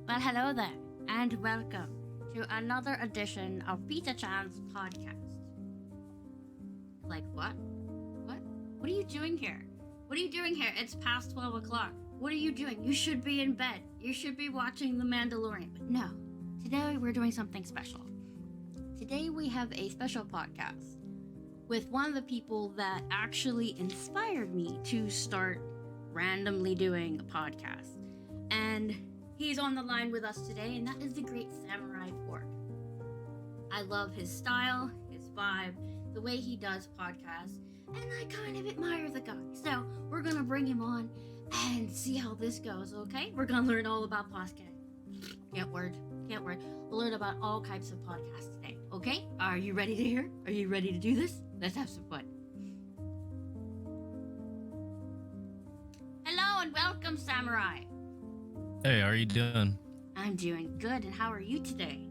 Well, hello there, and welcome to another edition of Pizzachan's podcast. Like, what? What? What are you doing here? What are you doing here? It's past 12 o'clock. What are you doing? You should be in bed. You should be watching The Mandalorian. But no, today we're doing something special. Today we have a special podcast with one of the people that actually inspired me to start randomly doing a podcast. And he's on the line with us today, and that is the great Samurai Pork. I love his style, his vibe, the way he does podcasts, and I kind of admire the guy. So we're gonna bring him on and see how this goes, okay? We're gonna learn all about podcast. Can't word. We'll learn about all types of podcasts today, okay? Are you ready to hear? Are you ready to do this? Let's have some fun. Hello and welcome, Samurai. Hey, how are you doing? I'm doing good, and how are you today?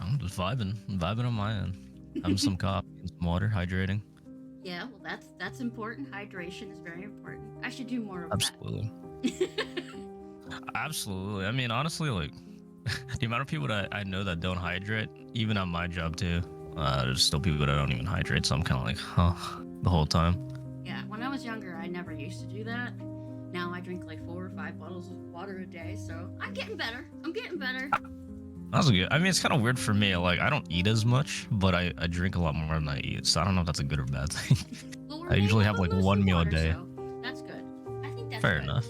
I'm just vibing on my end. Having some coffee and some water, hydrating. Yeah, well, that's important. Hydration is very important. I should do more of Absolutely. that. Absolutely. I mean, honestly, like, the amount of people that I know that don't hydrate, even on my job too, there's still people that don't even hydrate, so I'm kind of like, huh, the whole time. Yeah, when I was younger, I never used to do that. Now I drink like 4 or 5 bottles of water a day, so I'm getting better. That's good. I mean, it's kind of weird for me. Like, I don't eat as much, but I drink a lot more than I eat, so I don't know if that's a good or bad thing. Well, I usually have like one meal a day. So that's good. I think that's Fair good. enough.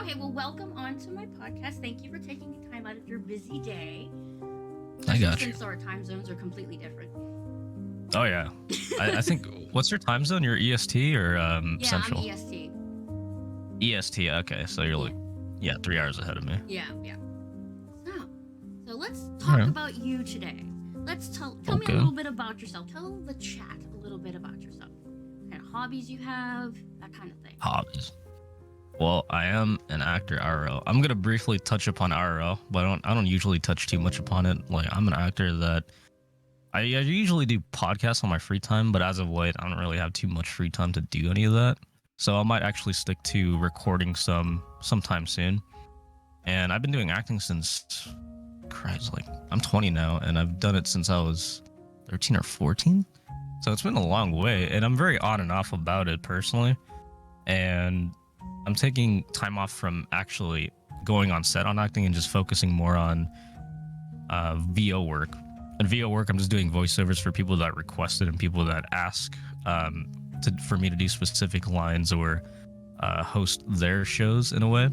Okay, well, welcome on to my podcast. Thank you for taking the time out of your busy day. I got you. Since our time zones are completely different. Oh, yeah. I think, what's your time zone? Your EST or Central? Yeah, I'm EST. EST, okay. So you're like, 3 hours ahead of me. Yeah. So let's talk about you today. Tell me a little bit about yourself. Tell the chat a little bit about yourself. What kind of hobbies you have, that kind of thing. Hobbies. Well, I am an actor IRL. I'm gonna briefly touch upon IRL, but I don't usually touch too much upon it. Like, I'm an actor that I usually do podcasts on my free time, but as of late, I don't really have too much free time to do any of that. So I might actually stick to recording sometime soon. And I've been doing acting since, Christ, like, I'm 20 now, and I've done it since I was 13 or 14. So it's been a long way, and I'm very on and off about it personally. And I'm taking time off from actually going on set on acting and just focusing more on VO work. And VO work, I'm just doing voiceovers for people that request it and people that ask for me to do specific lines or host their shows in a way.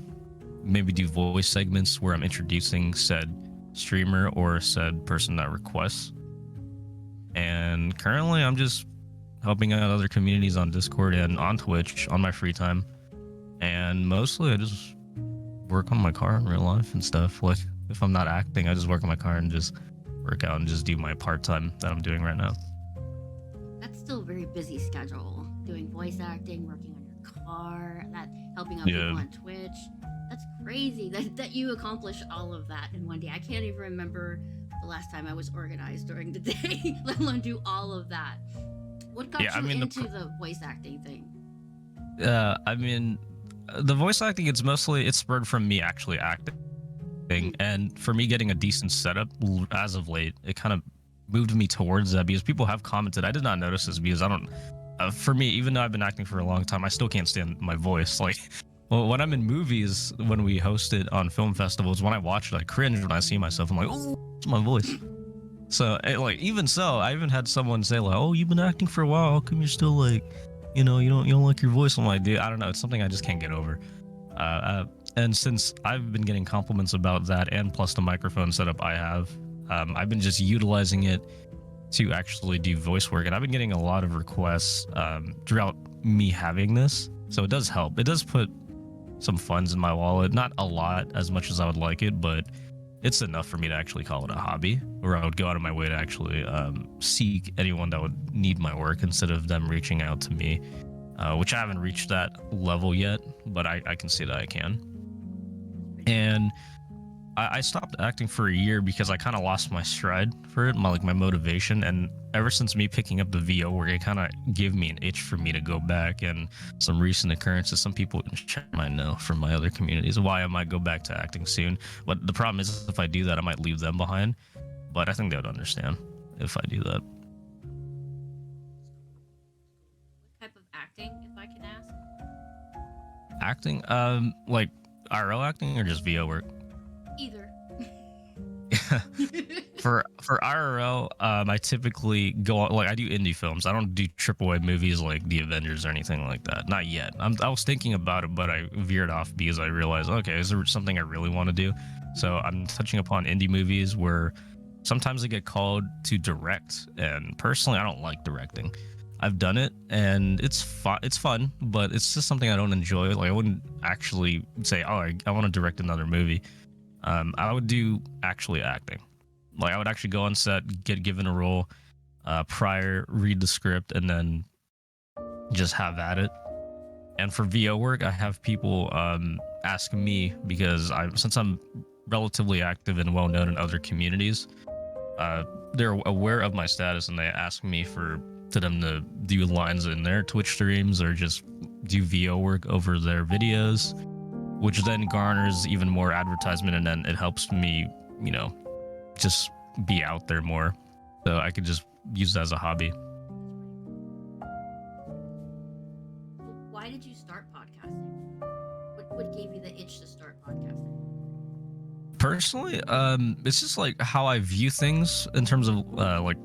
Maybe do voice segments where I'm introducing said streamer or said person that requests. And currently, I'm just helping out other communities on Discord and on Twitch on my free time. And mostly, I just work on my car in real life and stuff. Like, if I'm not acting, I just work on my car and just work out and just do my part-time that I'm doing right now. That's still a very busy schedule. Doing voice acting, working on your car, helping out people on Twitch. That's crazy that you accomplish all of that in one day. I can't even remember the last time I was organized during the day, let alone do all of that. What got you into the voice acting thing? I mean, the voice acting, it's spurred from me actually acting. And for me getting a decent setup as of late, it kind of moved me towards that because people have commented. I did not notice this because for me, even though I've been acting for a long time, I still can't stand my voice. Like, well, when I'm in movies, when we hosted on film festivals, when I watch it, I cringe when I see myself. I'm like, oh, it's my voice. So, even so, I even had someone say like, oh, you've been acting for a while. How come you're still like, you don't like your voice? I'm like, dude, I don't know. It's something I just can't get over. And since I've been getting compliments about that, and plus the microphone setup I have, I've been just utilizing it to actually do voice work. And I've been getting a lot of requests throughout me having this. So it does help. It does put some funds in my wallet. Not a lot, as much as I would like it, but it's enough for me to actually call it a hobby, where I would go out of my way to actually seek anyone that would need my work instead of them reaching out to me, which I haven't reached that level yet, but I can see that I can. And I stopped acting for a year because I kind of lost my stride for it, my motivation, and ever since me picking up the VO work, it kind of gave me an itch for me to go back. And some recent occurrences, some people in chat might know from my other communities why I might go back to acting soon. But the problem is, if I do that, I might leave them behind. But I think they would understand if I do that. What type of acting, if I can ask? Acting, like IRL acting or just VO work? Either. for IRL, I typically go like I do indie films. I don't do AAA movies like The Avengers or anything like that. Not yet. I was thinking about it, but I veered off because I realized, okay, is there something I really want to do? So I'm touching upon indie movies where sometimes I get called to direct, and personally, I don't like directing. I've done it, and it's fun, but it's just something I don't enjoy. Like I wouldn't actually say, oh, I want to direct another movie. I would do actually acting. Like I would actually go on set, get given a role, prior, read the script, and then just have at it. And for VO work, I have people ask me because since I'm relatively active and well known in other communities, they're aware of my status and they ask me for them to do lines in their Twitch streams or just do VO work over their videos, which then garners even more advertisement, and then it helps me, just be out there more. So I could just use it as a hobby. Why did you start podcasting? What gave you the itch to start podcasting? Personally, it's just like how I view things in terms of like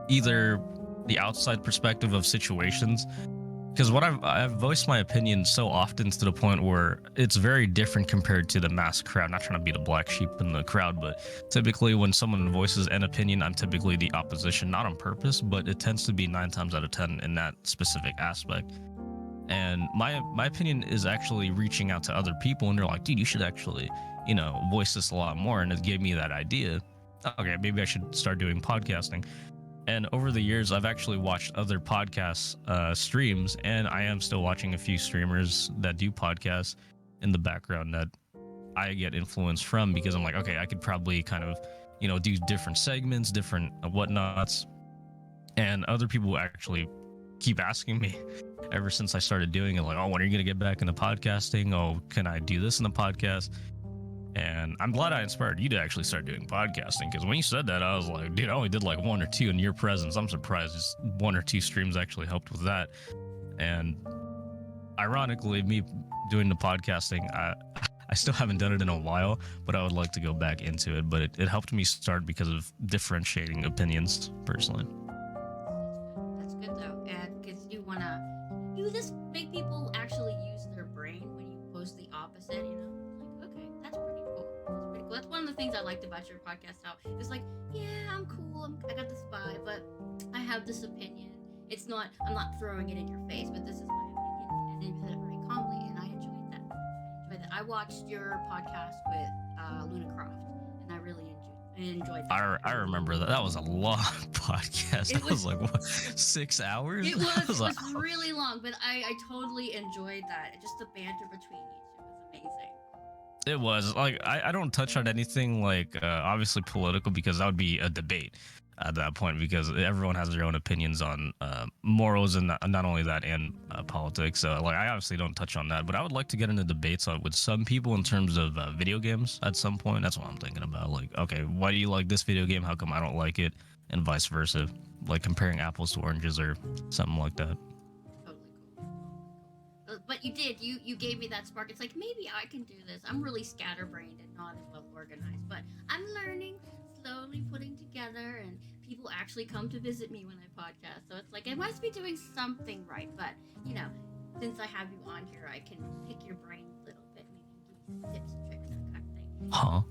either the outside perspective of situations. Because what I've voiced my opinion so often to the point where it's very different compared to the mass crowd. Not trying to be the black sheep in the crowd, but typically when someone voices an opinion, I'm typically the opposition, not on purpose, but it tends to be 9 times out of 10 in that specific aspect. And my opinion is actually reaching out to other people, and they're like, dude, you should actually, voice this a lot more. And it gave me that idea. Okay, maybe I should start doing podcasting. And over the years, I've actually watched other podcasts streams, and I am still watching a few streamers that do podcasts in the background that I get influence from, because I'm like, okay, I could probably kind of, do different segments, different whatnots. And other people actually keep asking me ever since I started doing it, like, oh, when are you going to get back into podcasting? Oh, can I do this in the podcast? And I'm glad I inspired you to actually start doing podcasting, because when you said that, I was like, dude, I only did like 1 or 2 in your presence. I'm surprised just 1 or 2 streams actually helped with that. And ironically, me doing the podcasting, I still haven't done it in a while, but I would like to go back into it. But it helped me start because of differentiating opinions personally. That's good though, and because you just make people actually use their brain when you post the opposite, like, okay, that's pretty cool. That's one of the things I liked about your podcast. How it's like, yeah, I'm cool, I got this vibe, but I have this opinion. I'm not throwing it in your face, but this is my opinion, and you said it very calmly, and I enjoyed that. I watched your podcast with Luna Croft, and I really enjoyed that. I remember that. That was a long podcast. It was like, what, 6 hours? It was really long, but I totally enjoyed that. Just the banter between you two was amazing. It was like I don't touch on anything like obviously political, because that would be a debate at that point, because everyone has their own opinions on morals and not only that, and politics. So like I obviously don't touch on that, but I would like to get into debates with some people in terms of video games at some point. That's what I'm thinking about. Like, okay, why do you like this video game? How come I don't like it? And vice versa, like comparing apples to oranges or something like that. But you gave me that spark. It's like, maybe I can do this. I'm really scatterbrained and not as well organized, but I'm learning, slowly putting together, and people actually come to visit me when I podcast. So it's like, I must be doing something right. But, since I have you on here, I can pick your brain a little bit, maybe give you some tips and tricks, that kind of thing. Huh?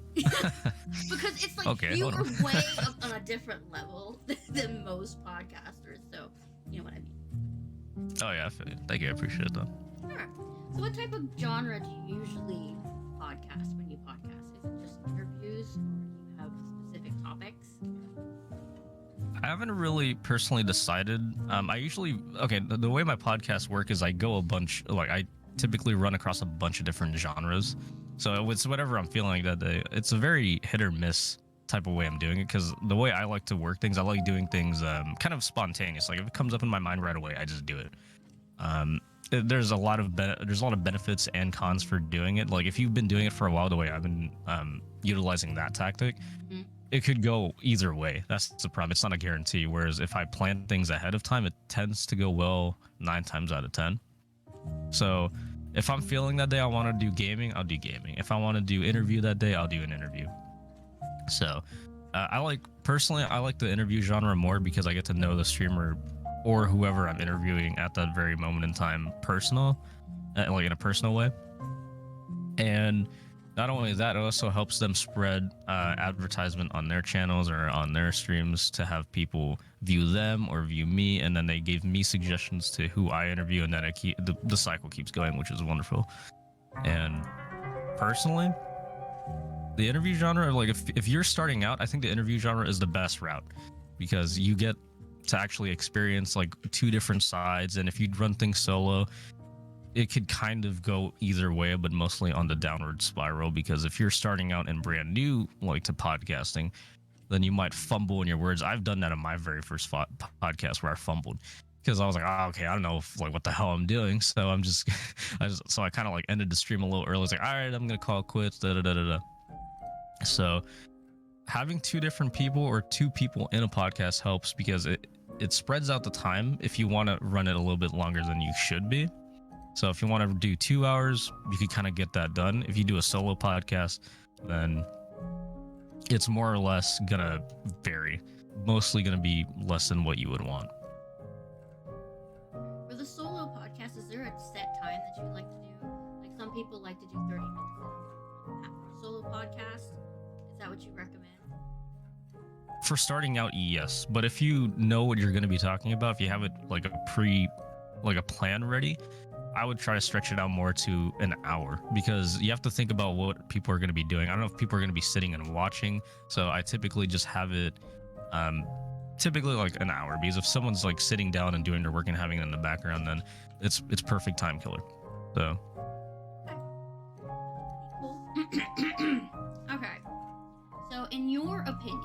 Because it's like, okay, you are way up on a different level than most podcasters. So, you know what I mean. Oh yeah, I feel you. Thank you. I appreciate that. Sure. So what type of genre do you usually podcast when you podcast? Is it just interviews, or do you have specific topics? I haven't really personally decided. I usually, the way my podcasts work is I go a bunch, like I typically run across a bunch of different genres. So it's whatever I'm feeling that day. It's a very hit or miss type of way I'm doing it, because the way I like to work things, I like doing things kind of spontaneous. Like if it comes up in my mind right away, I just do it. Um, there's a lot of benefits and cons for doing it. Like if you've been doing it for a while, the way I've been utilizing that tactic, it could go either way. That's the problem. It's not a guarantee. Whereas if I plan things ahead of time, it tends to go well 9 times out of 10. So if I'm feeling that day I want to do gaming, I'll do gaming. If I want to do interview that day, I'll do an interview. So I like the interview genre more because I get to know the streamer or whoever I'm interviewing at that very moment in time like in a personal way. And not only that, it also helps them spread advertisement on their channels or on their streams to have people view them or view me, and then they give me suggestions to who I interview, and then the cycle keeps going, which is wonderful. And personally, the interview genre, like if you're starting out, I think the interview genre is the best route, because you get to actually experience like two different sides, and if you run things solo, it could kind of go either way, but mostly on the downward spiral, because if you're starting out and brand new like to podcasting, then you might fumble in your words. I've done that in my very first podcast where I fumbled because I was like, oh, okay, I don't know what the hell I'm doing. So I kind of like ended the stream a little early. I was like, all right, I'm gonna call it quits. Da da da da da. So having two different people or two people in a podcast helps, because it spreads out the time if you want to run it a little bit longer than you should be. So if you want to do 2 hours, you can kind of get that done. If you do a solo podcast, then it's more or less gonna vary. Mostly gonna be less than what you would want. For the solo podcast, is there a set time that you like to do? Like some people like to do 30 minutes for a solo podcast. Is that what you recommend? For starting out, yes. But if you know what you're going to be talking about, if you have it like a plan ready, I would try to stretch it out more to an hour, because you have to think about what people are going to be doing. I don't know if people are going to be sitting and watching, so I typically just have it typically like an hour, because if someone's like sitting down and doing their work and having it in the background, then it's perfect time killer. So Okay. So in your opinion,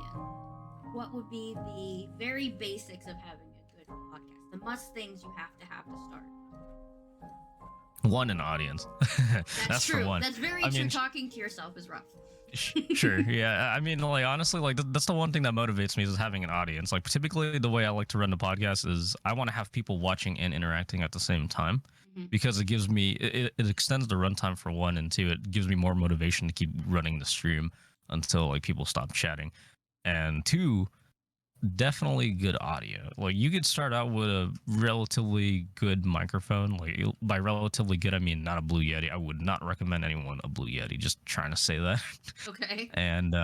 what would be the very basics of having a good podcast? The must things you have to start. One, an audience. That's true. For one. That's very true. Talking to yourself is rough. Sure. Yeah. I mean, like, honestly, like that's the one thing that motivates me is having an audience. Like typically the way I like to run the podcast is I want to have people watching and interacting at the same time, because it gives me, it extends the runtime for one, and two, it gives me more motivation to keep running the stream until like people stop chatting. And two, definitely good audio. Like you could start out with a relatively good microphone. Like by relatively good, I mean not a Blue Yeti. I would not recommend anyone a Blue Yeti. Just trying to say that. Okay. And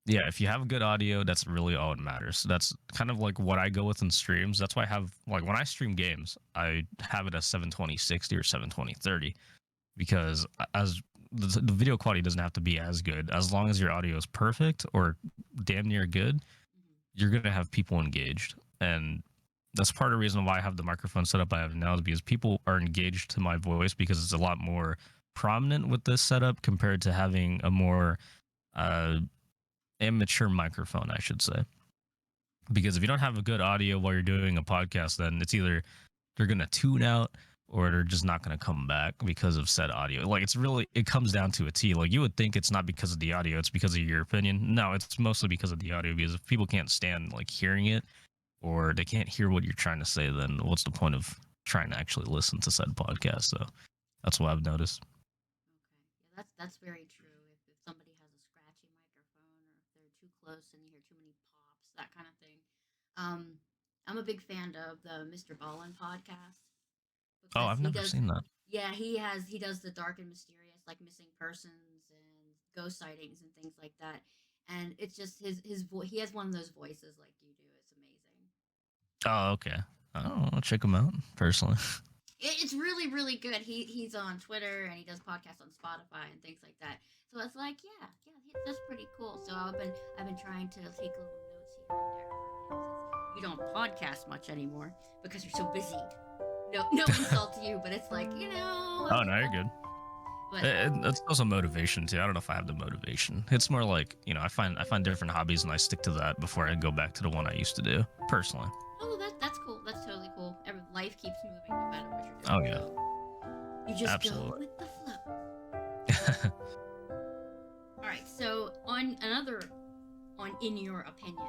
yeah, if you have good audio, that's really all that matters. That's kind of like what I go with in streams. That's why I have, like, when I stream games, I have it as 720/60 or 720/30, because as the video quality doesn't have to be as good. As long as your audio is perfect or damn near good, you're going to have people engaged. And that's part of the reason why I have the microphone setup I have now, is because people are engaged to my voice, because it's a lot more prominent with this setup compared to having a more amateur microphone, I should say. Because if you don't have a good audio while you're doing a podcast, then it's either they're going to tune out or they're just not going to come back because of said audio. Like it comes down to a T. Like you would think it's not because of the audio, it's because of your opinion. No, it's mostly because of the audio, because if people can't stand like hearing it, or they can't hear what you're trying to say, then what's the point of trying to actually listen to said podcast? So that's what I've noticed. Okay. Yeah, that's very true. If somebody has a scratchy microphone, or if they're too close and you hear too many pops, that kind of thing. I'm a big fan of the Mr Baldwin Podcast. Oh, I've never seen that. Yeah, he does the dark and mysterious, like missing persons and ghost sightings and things like that. And it's just his voice. He has one of those voices like you do. It's amazing. Oh, okay. I'll check him out personally. It's really, really good. He's on Twitter and he does podcasts on Spotify and things like that. So it's like, yeah, that's pretty cool. So I've been trying to take little notes here and there for him, since you don't podcast much anymore because you're so busy. No insult to you, but it's like, Oh no, you're good. But It's also motivation too. I don't know if I have the motivation. It's more like, I find different hobbies and I stick to that before I go back to the one I used to do personally. oh, that's cool. That's totally cool. Life keeps moving no matter what you're Oh doing. yeah, So you just absolutely. go with the flow. All right. So in your opinion,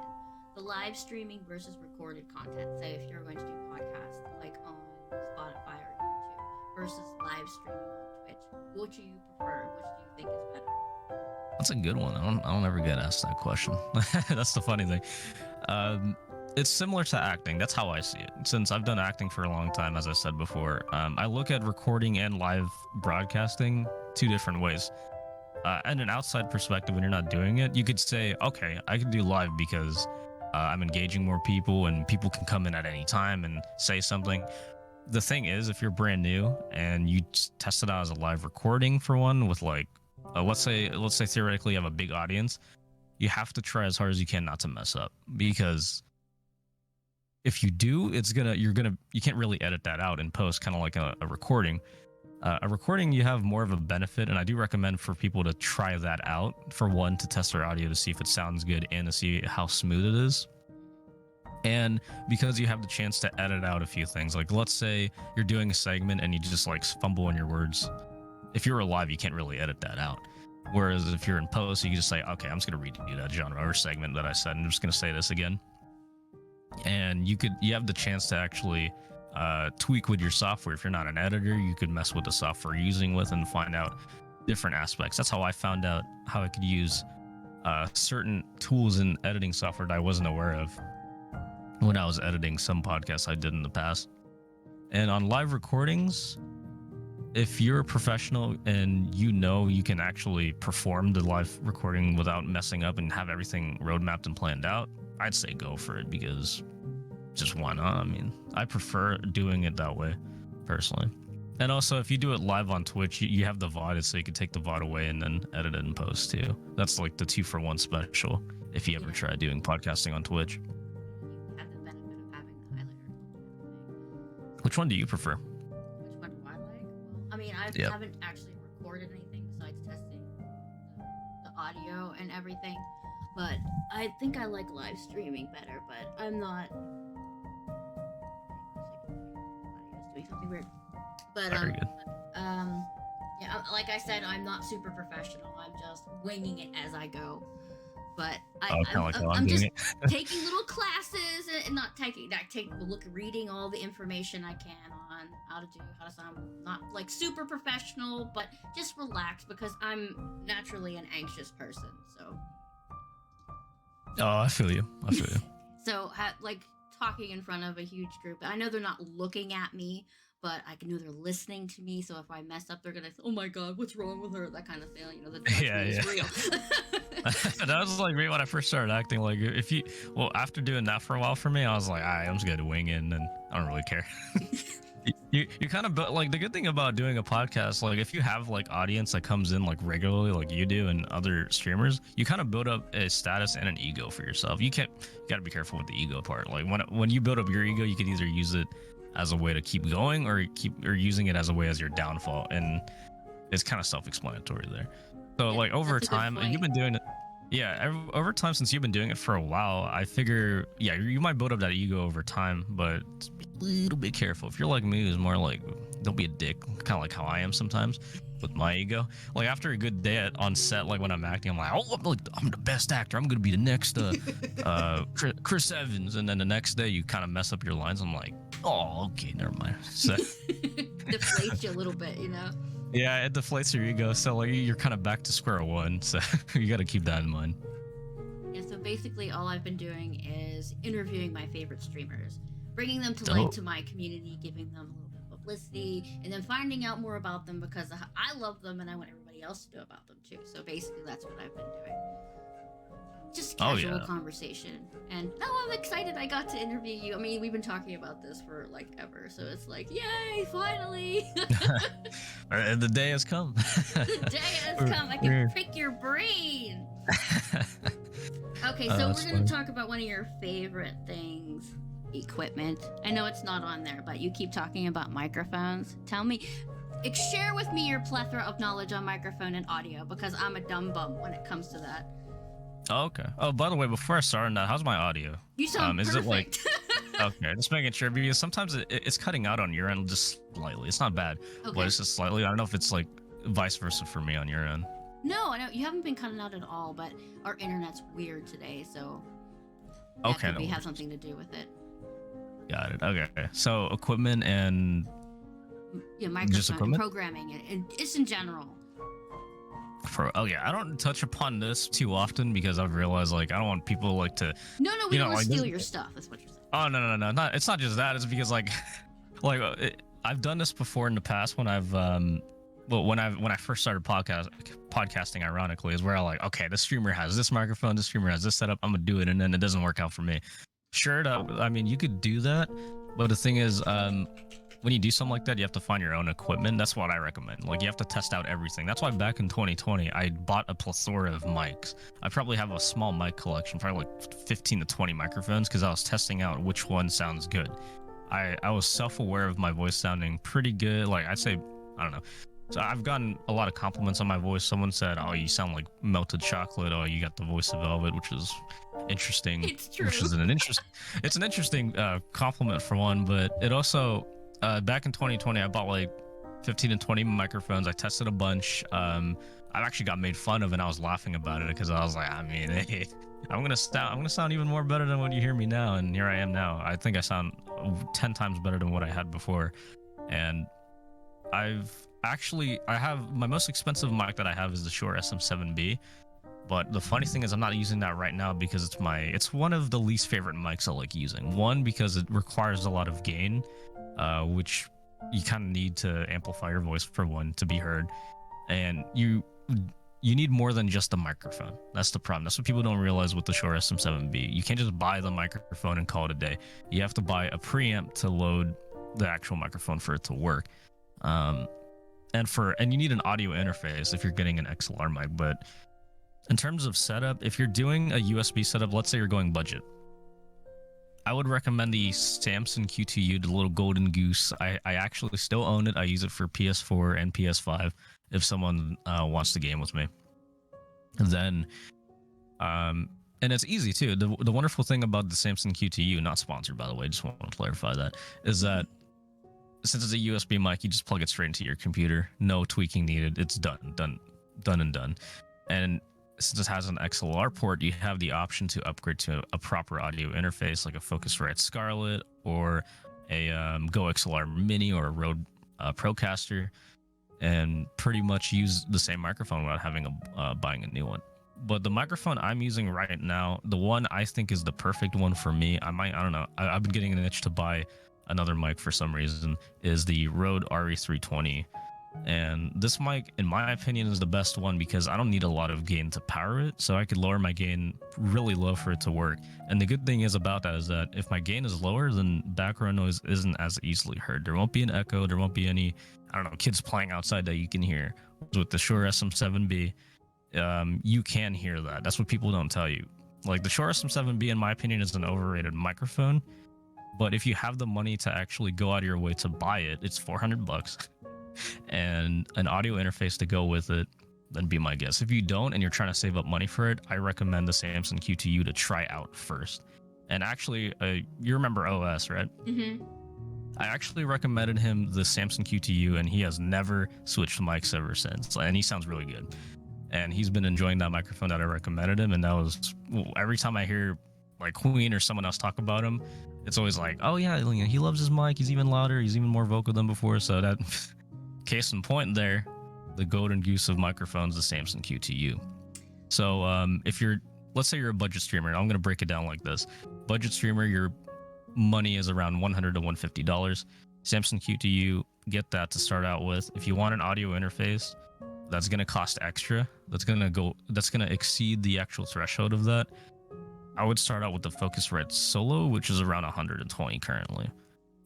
the live streaming versus recorded content. Say if you're going to do podcasts like on Spotify or YouTube versus live streaming on Twitch, what do you prefer? Which do you think is better? That's a good one. I don't ever get asked that question. That's the funny thing. It's similar to acting. That's how I see it. Since I've done acting for a long time, as I said before, I look at recording and live broadcasting two different ways. And an outside perspective, when you're not doing it, you could say, okay, I can do live because I'm engaging more people and people can come in at any time and say something. The thing is, if you're brand new and you test it out as a live recording for one with like, let's say theoretically you have a big audience, you have to try as hard as you can not to mess up, because if you do, you can't really edit that out in post, kind of like a recording. A recording, you have more of a benefit, and I do recommend for people to try that out. For one, to test their audio to see if it sounds good and to see how smooth it is. And because you have the chance to edit out a few things, like let's say you're doing a segment and you just like fumble on your words. If you're live, you can't really edit that out. Whereas if you're in post, you can just say, okay, I'm just going to redo that genre or segment that I said, and I'm just going to say this again. And you have the chance to actually tweak with your software. If you're not an editor, you could mess with the software you're using with and find out different aspects. That's how I found out how I could use certain tools in editing software that I wasn't aware of when I was editing some podcasts I did in the past. And on live recordings, if you're a professional and you can actually perform the live recording without messing up and have everything roadmapped and planned out, I'd say go for it, because just why not? I mean, I prefer doing it that way personally. And also, if you do it live on Twitch, you have the VOD, so you can take the VOD away and then edit it in post too. That's like the 2-for-1 special if you ever try doing podcasting on Twitch. You have the benefit of having the highlighter. Which one do you prefer? Which one do I like? Well, I mean, I haven't actually recorded anything besides testing the audio and everything, but I think I like live streaming better, but I'm not... Audio's doing something weird. But, very good. yeah, like I said, I'm not super professional. I'm just winging it as I go. But I'm just taking little classes and not reading all the information I can on how to sound. Not like super professional, but just relax, because I'm naturally an anxious person. So. Oh, I feel you. So, like talking in front of a huge group, I know they're not looking at me, but I know they're listening to me. So if I mess up, they're gonna say, "Oh my God, what's wrong with her?" That kind of feeling, the judgment is real. That was like me when I first started acting. Like after doing that for a while for me, I was like, I'm just gonna wing it, and I don't really care. you kind of, like, the good thing about doing a podcast, like if you have like audience that comes in like regularly, like you do and other streamers, you kind of build up a status and an ego for yourself. You got to be careful with the ego part. Like when you build up your ego, you can either use it as a way to keep going or using it as a way as your downfall, and it's kind of self-explanatory there. So like over time, and you've been doing it, over time, since you've been doing it for a while, I figure you might build up that ego over time, but be a little bit careful. If you're like me, who's more like, don't be a dick, kind of like how I am sometimes with my ego. Like after a good day on set, like when I'm acting, I'm like, I'm the best actor, I'm gonna be the next Chris Evans, and then the next day you kind of mess up your lines. I'm like, oh, okay, never mind. So deflates you a little bit, Yeah, it deflates your ego. So like you're kind of back to square one. So you got to keep that in mind. Yeah. So basically, all I've been doing is interviewing my favorite streamers, bringing them to light to my community, giving them a little bit of publicity, and then finding out more about them, because I love them and I want everybody else to know about them too. So basically, that's what I've been doing. Just casual conversation. And I'm excited I got to interview you. I mean, we've been talking about this for like ever, so it's like, yay, finally. The day has come. The day has come. I can pick your brain. Okay, so we're going to talk about one of your favorite things, equipment. I know it's not on there, but you keep talking about microphones. Tell me share with me your plethora of knowledge on microphone and audio, because I'm a dumb bum when it comes to that. Oh, okay. Oh, by the way, before I start on that, how's my audio? You sound is perfect. it like okay? Just making sure, because sometimes it's cutting out on your end just slightly. It's not bad, but it's just slightly. I don't know if it's like vice versa for me on your end. No, you haven't been cutting out at all, but our internet's weird today, so that Okay, could no have worries. something to do with it. Got it. Okay. So equipment and Yeah, just microphone and equipment. programming, and it's in general. I don't touch upon this too often because I've realized like I don't want people like to. No, we don't want to like, steal your stuff. That's what you're saying. Oh no! Not it's not just that. It's because like, I've done this before in the past when I've when I first started podcasting, ironically, is where I like, okay, the streamer has this microphone, the streamer has this setup, I'm gonna do it, and then it doesn't work out for me. Sure, I mean, you could do that, but the thing is, when you do something like that, you have to find your own equipment. That's what I recommend. Like, you have to test out everything. That's why back in 2020, I bought a plethora of mics. I probably have a small mic collection, probably like 15 to 20 microphones, because I was testing out which one sounds good. I was self-aware of my voice sounding pretty good. Like, I'd say, I don't know. So I've gotten a lot of compliments on my voice. Someone said, "Oh, you sound like melted chocolate." Oh, you got the voice of velvet, which is interesting. It's true. Which is it's an interesting compliment for one, but it also back in 2020, I bought like 15 to 20 microphones. I tested a bunch. I actually got made fun of, and I was laughing about it because I was like, I mean, hey, I'm gonna sound even more better than when you hear me now, and here I am now. I think I sound 10 times better than what I had before, and I have my most expensive mic that I have is the Shure SM7B, but the funny thing is I'm not using that right now because it's one of the least favorite mics I like using. One, because it requires a lot of gain, which you kind of need to amplify your voice for one to be heard, and you need more than just the microphone. That's the problem. That's what people don't realize with the Shure SM7B. You can't just buy the microphone and call it a day. You have to buy a preamp to load the actual microphone for it to work. And you need an audio interface if you're getting an XLR mic. But in terms of setup, if you're doing a USB setup, let's say you're going budget, I would recommend the Samson Q2U, the little golden goose. I actually still own it. I use it for PS4 and PS5 if someone wants to game with me. And then and it's easy too. The wonderful thing about the Samson Q2U, not sponsored by the way, just want to clarify that, is that since it's a USB mic, you just plug it straight into your computer. No tweaking needed. It's done. And since it has an XLR port, you have the option to upgrade to a proper audio interface, like a Focusrite Scarlett or a Go XLR Mini or a Rode Procaster, and pretty much use the same microphone without having buying a new one. But the microphone I'm using right now, the one I think is the perfect one for me, I don't know. I've been getting an itch to buy another mic for some reason, is the Rode RE320. And this mic, in my opinion, is the best one because I don't need a lot of gain to power it, so I could lower my gain really low for it to work. And the good thing is about that is that if my gain is lower, then background noise isn't as easily heard. There won't be an echo, there won't be any, I don't know, kids playing outside that you can hear. With the Shure SM7B, you can hear that. That's what people don't tell you. Like, the Shure SM7B, in my opinion, is an overrated microphone. But if you have the money to actually go out of your way to buy it, it's $400 and an audio interface to go with it, then be my guest. If you don't and you're trying to save up money for it, I recommend the Samson Q2U to try out first. And actually, you remember OS, right? Mm-hmm. I actually recommended him the Samson Q2U, and he has never switched mics ever since. And he sounds really good. And he's been enjoying that microphone that I recommended him. And that was, every time I hear like Queen or someone else talk about him, it's always like, oh yeah, he loves his mic. He's even louder. He's even more vocal than before. So that, case in point there, the golden goose of microphones, the Samson Q2U. So let's say you're a budget streamer. I'm going to break it down like this. Budget streamer, your money is around $100 to $150. Samson Q2U, get that to start out with. If you want an audio interface, that's going to cost extra. That's going to exceed the actual threshold of that. I would start out with the Focusrite Solo, which is around 120 currently.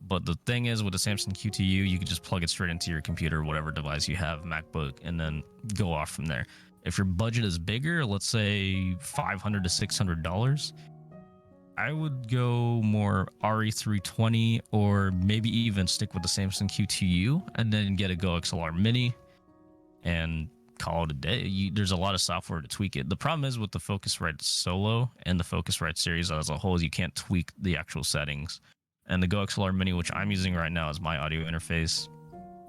But the thing is, with the Samson Q2U, you can just plug it straight into your computer, whatever device you have, MacBook, and then go off from there. If your budget is bigger, let's say $500 to $600, I would go more RE320 or maybe even stick with the Samsung Q2U and then get a Go XLR Mini and call it a day. There's a lot of software to tweak it. The problem is with the Focusrite Solo and the Focusrite series as a whole is you can't tweak the actual settings. And the Go XLR Mini, which I'm using right now as my audio interface,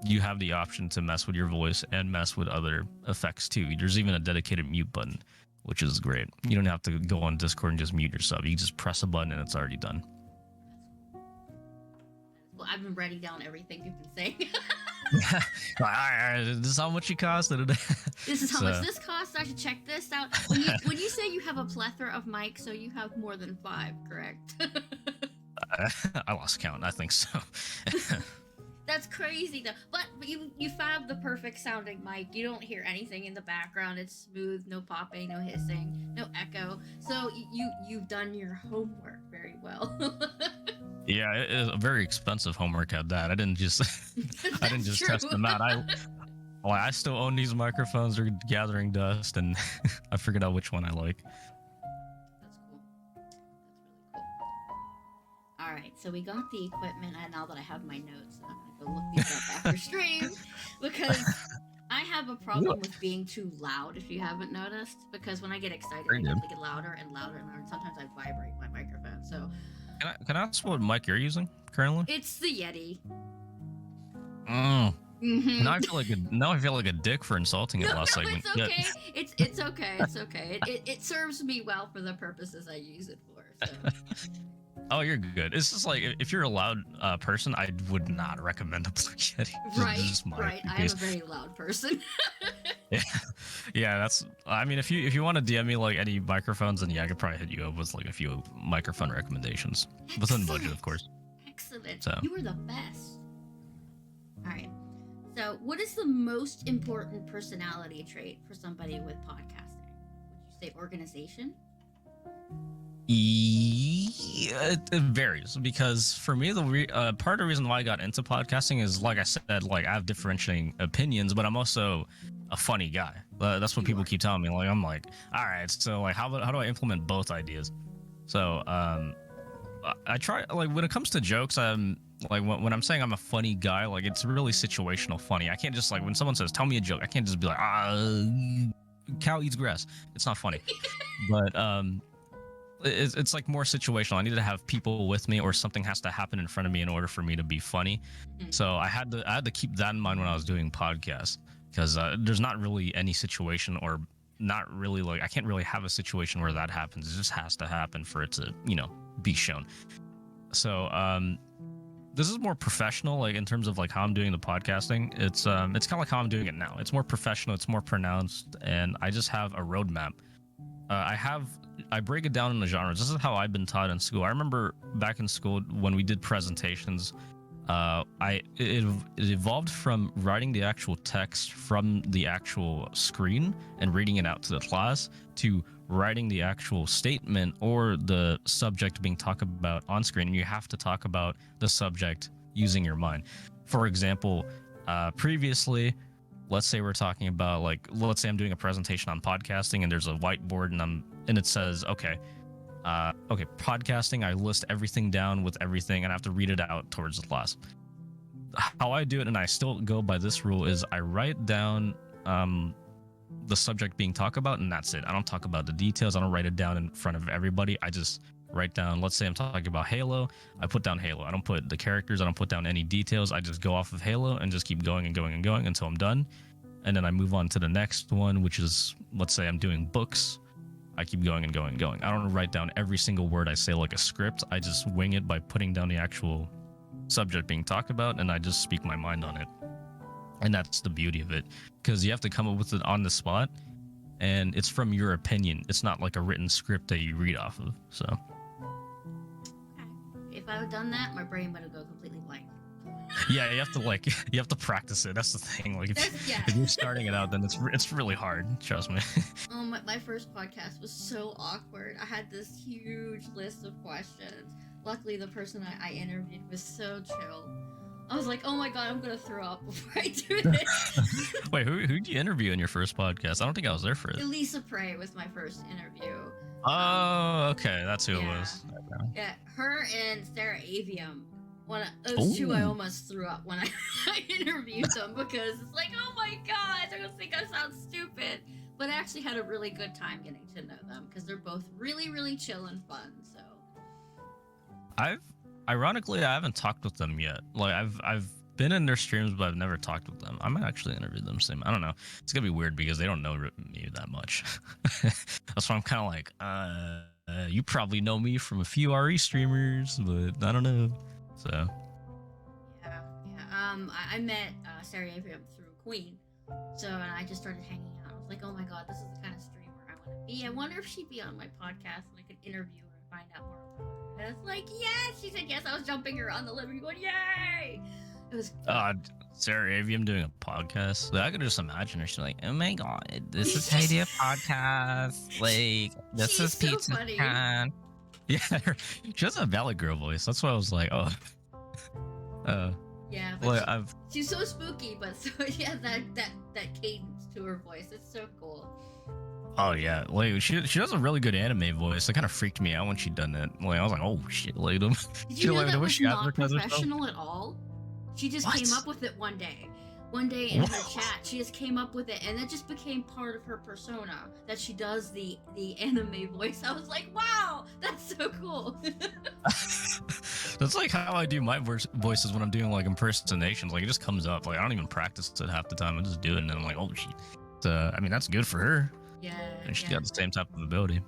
you have the option to mess with your voice and mess with other effects too. There's even a dedicated mute button, which is great. You don't have to go on Discord and just mute yourself. You just press a button and it's already done. Well, I've been writing down everything you've been saying. This is how much it cost. This is how much this costs. I should check this out. When you say you have a plethora of mics, so you have more than 5, correct? I lost count. I think so. That's crazy though. But you found the perfect sounding mic. You don't hear anything in the background. It's smooth, no popping, no hissing, no echo. So you've done your homework very well. Yeah, it is a very expensive homework at that. I didn't just test them out. I still own these microphones. They're gathering dust, and I figured out which one I like. That's cool. That's really cool. All right, so we got the equipment, and now that I have my notes, I'm gonna go look these up after stream because I have a problem with being too loud. If you haven't noticed, because when I get excited, I get louder and louder and louder. And sometimes I vibrate my microphone. So. Can I ask what mic you're using currently? It's the Yeti. Mm-hmm. Now I feel like a dick for insulting it last segment. It's okay. It's okay. It's okay. It serves me well for the purposes I use it for. So. Oh, you're good. It's just like if you're a loud person, I would not recommend a Blue Yeti. Right. I am a very loud person. Yeah. That's. I mean, if you want to DM me like any microphones, then yeah, I could probably hit you up with like a few microphone recommendations within budget, of course. Excellent. So. You are the best. All right. So, what is the most important personality trait for somebody with podcasting? Would you say organization? Yeah, it varies because for me, part of the reason why I got into podcasting is, like I said, like I have differentiating opinions, but I'm also a funny guy. That's what people keep telling me. Like I'm like, all right, so like how do I implement both ideas? So I try, like when it comes to jokes, I'm like when I'm saying I'm a funny guy, like it's really situational funny. I can't just like when someone says tell me a joke, I can't just be like cow eats grass. It's not funny. But it's like more situational. I need to have people with me or something has to happen in front of me in order for me to be funny. So I had to keep that in mind when I was doing podcasts because there's not really any situation or not really like I can't really have a situation where that happens. It just has to happen for it to, be shown. So this is more professional, like in terms of like how I'm doing the podcasting. It's kind of like how I'm doing it now. It's more professional, it's more pronounced, and I just have a roadmap. I break it down into genres. This is how I've been taught in school. I remember back in school when we did presentations, it evolved from writing the actual text from the actual screen and reading it out to the class to writing the actual statement or the subject being talked about on screen. And you have to talk about the subject using your mind. For example, previously, let's say we're talking about let's say I'm doing a presentation on podcasting and there's a whiteboard and it says, okay, podcasting, I list everything down with everything and I have to read it out towards the class. How I do it, and I still go by this rule, is I write down the subject being talked about and that's it. I don't talk about the details. I don't write it down in front of everybody. I just write down, let's say I'm talking about Halo, I put down Halo. I don't put the characters, I don't put down any details. I just go off of Halo and just keep going and going and going until I'm done. And then I move on to the next one, which is, let's say I'm doing books. I keep going and going and going. I don't write down every single word I say like a script. I just wing it by putting down the actual subject being talked about and I just speak my mind on it. And that's the beauty of it, because you have to come up with it on the spot and it's from your opinion. It's not like a written script that you read off of. So if I had done that, my brain would have gone completely blank. Yeah, you have to practice it. That's the thing. Like if you're starting it out, then it's really hard. Trust me. My first podcast was so awkward. I had this huge list of questions. Luckily, the person I interviewed was so chill. I was like, oh my god, I'm gonna throw up before I do this. Wait, who did you interview in your first podcast? I don't think I was there for it. Elisa Prey was my first interview. Oh, okay, that's who it Yeah. was. Okay. Yeah, her and Sarah Avium. One of those two, I Ooh. almost threw up when I interviewed them because it's like, oh my god, they're gonna think I sound stupid. But I actually had a really good time getting to know them because they're both really, really chill and fun. So Ironically, I haven't talked with them yet. Like I've been in their streams, but I've never talked with them. I might actually interview them soon. I don't know. It's gonna be weird because they don't know me that much. That's why I'm kind of like, you probably know me from a few RE streamers, but I don't know. So yeah, yeah. I met Sarah Avium through Queen, so and I just started hanging out. I was like, oh my god, this is the kind of streamer I want to be. I wonder if she'd be on my podcast and I could interview her and find out more about her. And it's like, yes, she said yes. I was jumping around the living room going, yay! It was. Sarah Avium doing a podcast. I could just imagine her. She's like, "Oh my god, this is Heidi a podcast. Like, this She's is so Pizza funny. Con." Yeah, she has a Valley Girl voice. That's why I was like, oh. Yeah, but Well, she's so spooky, but so she has that cadence to her voice. It's so cool. Oh yeah, like she has a really good anime voice. It kind of freaked me out when she done it. Like I was like, oh shit, like Did you know like, that the way was she not advertised herself. professional at all? She just What? came up with it one day. One day in her What? chat, she just came up with it, and it just became part of her persona that she does the anime voice. I was like, wow, that's so cool. That's like how I do my voices when I'm doing like impersonations. Like it just comes up. Like I don't even practice it half the time. I just do it, and then I'm like, oh shit. I mean, that's good for her. Yeah, And she's yeah. got the same type of ability.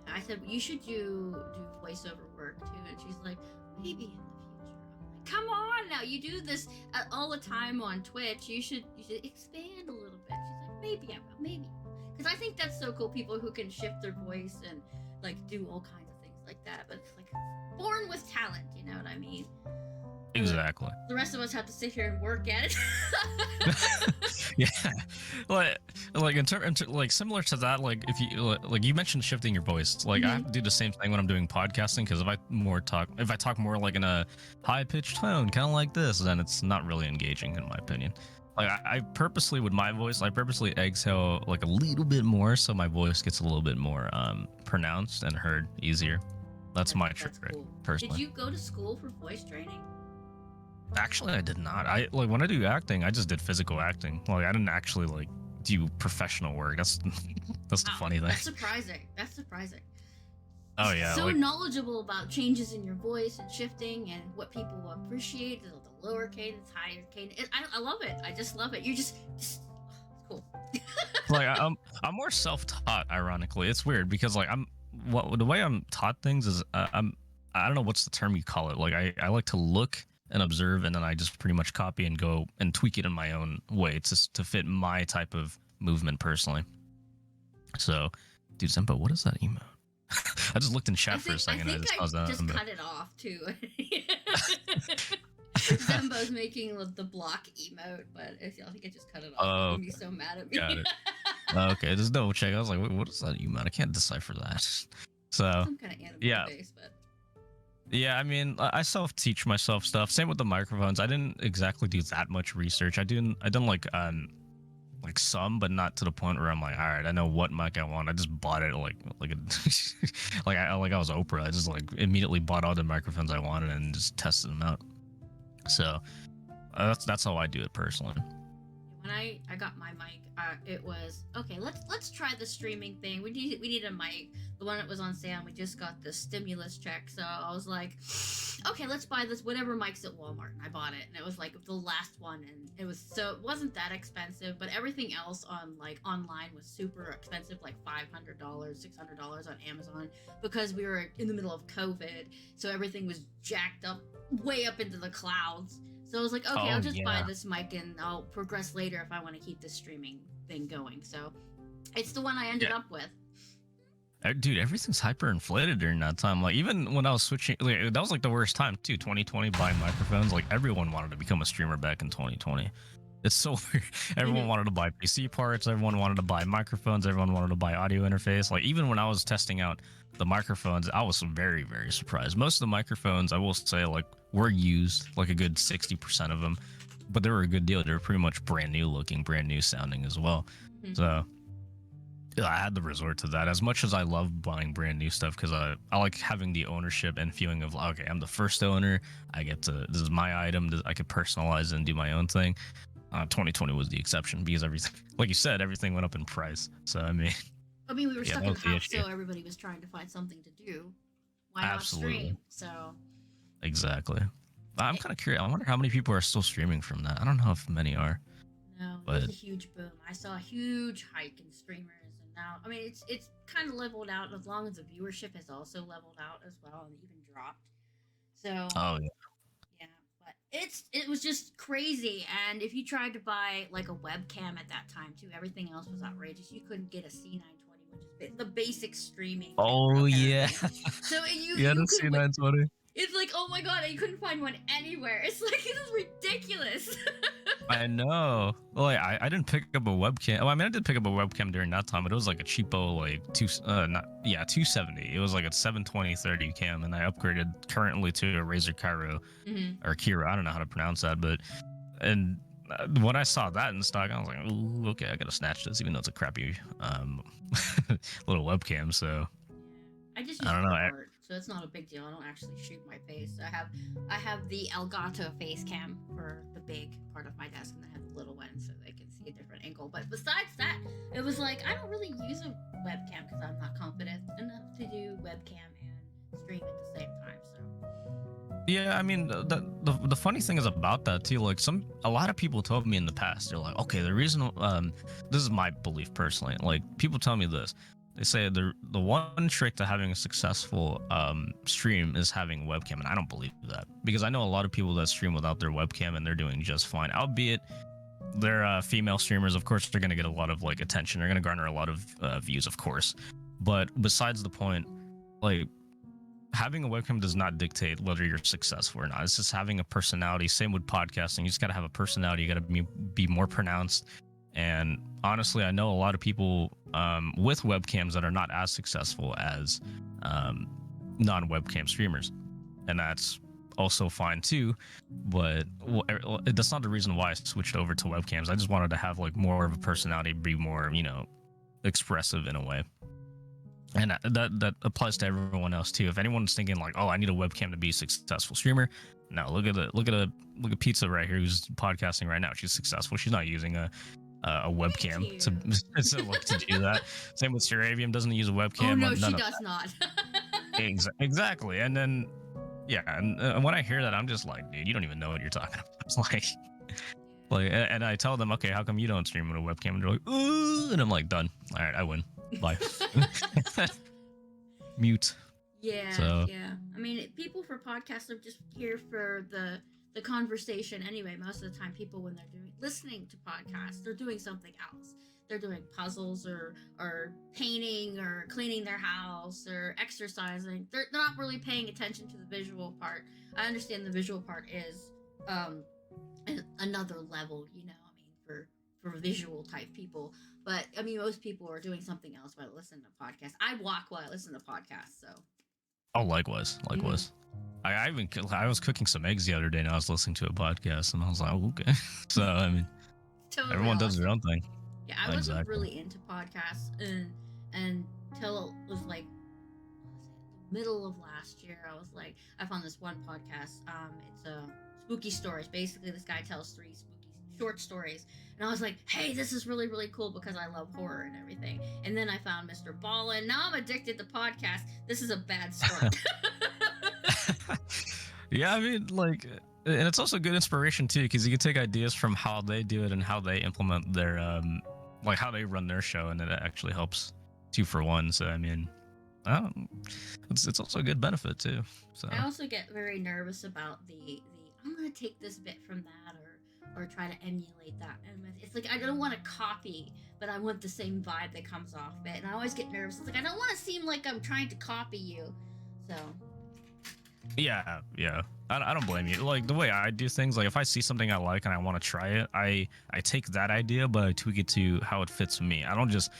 I said you should do voiceover work too, and she's like, maybe in the future. I'm like, come on now, you do this all the time on Twitch. You should expand a little bit. She's like, maybe I will, maybe, because I think that's so cool. People who can shift their voice and like do all kinds of things like that, but it's like born with talent. You know what I mean? Exactly. The rest of us have to sit here and work at it. Yeah, like like similar to that. Like if you like you mentioned shifting your voice. Like I have to do the same thing when I'm doing podcasting because if I talk more like in a high pitched tone, kind of like this, then it's not really engaging in my opinion. Like I purposely with my voice, I purposely exhale like a little bit more so my voice gets a little bit more pronounced and heard easier. That's my trick, cool. personally. Did you go to school for voice training? Actually, I did not. I like when I do acting, I just did physical acting. Like I didn't actually like do professional work. That's the funny thing. That's surprising. That's surprising. Oh yeah, So like, knowledgeable about changes in your voice and shifting and what people appreciate, the lower cadence, higher cadence. I love it. I just love it. You just it's cool. like I'm more self-taught. Ironically, it's weird because like the way I'm taught things is I don't know what's the term you call it. Like I like to look and observe, and then I just pretty much copy and go and tweak it in my own way to fit my type of movement personally. So, dude, Zembo, what is that emote? I just looked in chat for a second. I think I just cut it off too. Zembo's making the block emote, but I think I just cut it off. Oh, He'd be so mad at me. Got it. Okay, just double check. I was like, what is that emote? I can't decipher that. So, Some kind of anime yeah. face, but Yeah, I mean, I self-teach myself stuff. Same with the microphones. I didn't exactly do that much research. I done like some, but not to the point where I'm like, all right, I know what mic I want. I just bought it like I was Oprah. I just like immediately bought all the microphones I wanted and just tested them out. So that's how I do it personally. when I got my mic, it was okay. Let's try the streaming thing. We need a mic. The one that was on sale. We just got the stimulus check, so I was like, okay, let's buy this whatever mic's at Walmart, and I bought it, and it was like the last one, and it wasn't that expensive, but everything else online was super expensive, like $500, $600 on Amazon, because we were in the middle of COVID, so everything was jacked up way up into the clouds. So I was like, okay, I'll just buy this mic and I'll progress later if I want to keep this streaming thing going. So it's the one I ended up with. Dude, everything's hyperinflated during that time. Like, even when I was switching, like, that was like the worst time too. 2020, buying microphones. Like, everyone wanted to become a streamer back in 2020. It's so weird. Everyone wanted to buy PC parts. Everyone wanted to buy microphones. Everyone wanted to buy audio interface. Like, even when I was testing out the microphones, I was very, very surprised. Most of the microphones, I will say, like, were used, like a good 60% of them, but they were a good deal. They were pretty much brand new looking, brand new sounding as well. Mm-hmm. So I had to resort to that. As much as I love buying brand new stuff, because I like having the ownership and feeling of, okay, I'm the first owner. I get to, this is my item. I could personalize it and do my own thing. 2020 was the exception because everything, like you said, everything went up in price. So I mean, we were yeah, stuck that in was the the house, issue. so everybody was trying to find something to do. Why not Absolutely. stream? So Exactly. I'm it, kind of curious. I wonder how many people are still streaming from that. I don't know if many are, no, but there's a huge boom. I saw a huge hike in streamers, and now I mean it's kind of leveled out as long as the viewership has also leveled out as well and even dropped. So oh yeah. yeah, but it was just crazy. And if you tried to buy like a webcam at that time too, everything else was outrageous. You couldn't get a C920, which is the basic streaming camera Oh yeah. apparently. So Yeah, you the could C920. it's like, oh my god, you couldn't find one anywhere. It's like, this is ridiculous. I know. Well, like, I didn't pick up a webcam. Oh, I mean, I did pick up a webcam during that time, but it was like a cheapo, like 270. It was like a 720/30 cam, and I upgraded currently to a Razer Cairo or Kira. I don't know how to pronounce that, but and when I saw that in stock, I was like, ooh, okay, I gotta snatch this, even though it's a crappy little webcam. So I just I use don't it know. for art, so it's not a big deal. I don't actually shoot my face. I have the Elgato face cam for the big part of my desk, and I have the little one so they can see a different angle. But besides that, it was like I don't really use a webcam because I'm not confident enough to do webcam and stream at the same time. So Yeah, I mean, the funny thing is about that too. Like a lot of people told me in the past, they're like, okay, the reason, this is my belief personally. Like people tell me this, they say the one trick to having a successful stream is having a webcam, and I don't believe that because I know a lot of people that stream without their webcam and they're doing just fine. Albeit they're female streamers, of course, they're gonna get a lot of like attention. They're gonna garner a lot of views, of course. But besides the point, like having a webcam does not dictate whether you're successful or not. It's just having a personality. Same with podcasting. You just got to have a personality. You got to be more pronounced. And honestly, I know a lot of people with webcams that are not as successful as non-webcam streamers. And that's also fine too. But that's not the reason why I switched over to webcams. I just wanted to have like more of a personality, be more, expressive in a way. And that applies to everyone else too. If anyone's thinking like, "Oh, I need a webcam to be a successful streamer," no, look at Pizza right here who's podcasting right now. She's successful. She's not using a webcam to do that. Same with Seravium, doesn't use a webcam. Oh no, she does not. Exactly. And then yeah, and when I hear that, I'm just like, dude, you don't even know what you're talking about. It's like, and I tell them, okay, how come you don't stream with a webcam? And they're like, ooh, and I'm like, done. All right, I win. Bye. Mute. Yeah. I mean, people for podcasts are just here for the conversation anyway. Most of the time, people when they're listening to podcasts, they're doing something else. They're doing puzzles or painting or cleaning their house or exercising. They're not really paying attention to the visual part. I understand the visual part is another level, I mean, for visual type people. But I mean, most people are doing something else while listening to podcasts. I walk while I listen to podcasts, so. Oh, likewise. I was cooking some eggs the other day, and I was listening to a podcast, and I was like, oh, okay. So I mean, Totally everyone does awesome. their own thing. Yeah, I wasn't really into podcasts until it was like the middle of last year. I was like, I found this one podcast. It's spooky stories. Basically, this guy tells 3 spooky short stories, and I was like, hey, this is really, really cool because I love horror and everything. And then I found Mr. Baldwin. Now I'm addicted to podcasts. This is a bad start. Yeah, I mean, like, and it's also good inspiration too, because you can take ideas from how they do it and how they implement their like how they run their show, and it actually helps 2 for 1. So I mean, it's also a good benefit too. So I also get very nervous about the I'm gonna take this bit from that or try to emulate that, and it's like I don't want to copy, but I want the same vibe that comes off it, and I always get nervous. It's like I don't want to seem like I'm trying to copy you, so. yeah, I don't blame you. Like the way I do things, like if I see something I like and I want to try it, I take that idea, but I tweak it to how it fits me. I don't just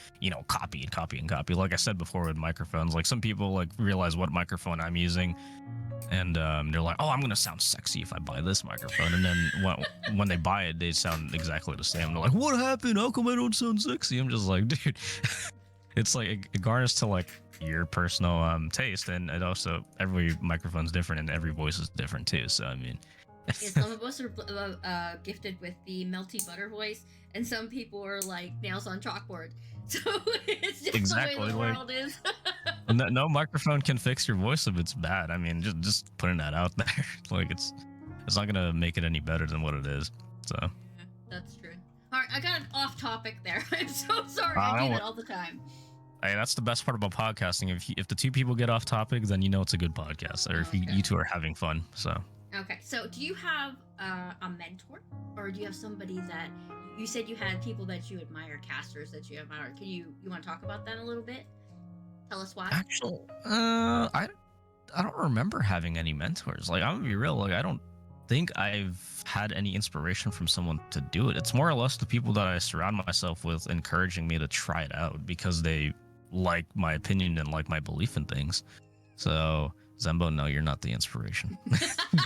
copy and copy and copy. Like I said before with microphones, like some people like realize what microphone I'm using, and they're like, oh, I'm gonna sound sexy if I buy this microphone, and then when they buy it, they sound exactly the same. They're like, what happened? How come I don't sound sexy? I'm just like, dude. it's like it garners to like your personal taste, and it also every microphone's different and every voice is different too. So I mean, Yeah, some of us are gifted with the melty butter voice, and some people are like nails on chalkboard. So it's just exactly the way the like world is. no microphone can fix your voice if it's bad. I mean, just putting that out there, like it's not gonna make it any better than what it is. So Yeah, that's true. All right, I got off topic there. I'm so sorry. I I do don't that all the time. Hey, that's the best part about podcasting. If the two people get off topic, then you know it's a good podcast, or if Okay. you two are having fun. So Okay, so do you have a mentor, or do you have somebody that you said you had people that you admire, casters that you admire? Can you want to talk about that a little bit? Tell us why. actually, I don't remember having any mentors. Like I'm gonna be real. Like I don't think I've had any inspiration from someone to do it. It's more or less the people that I surround myself with encouraging me to try it out because they like my opinion and like my belief in things. So Zembo, no, you're not the inspiration.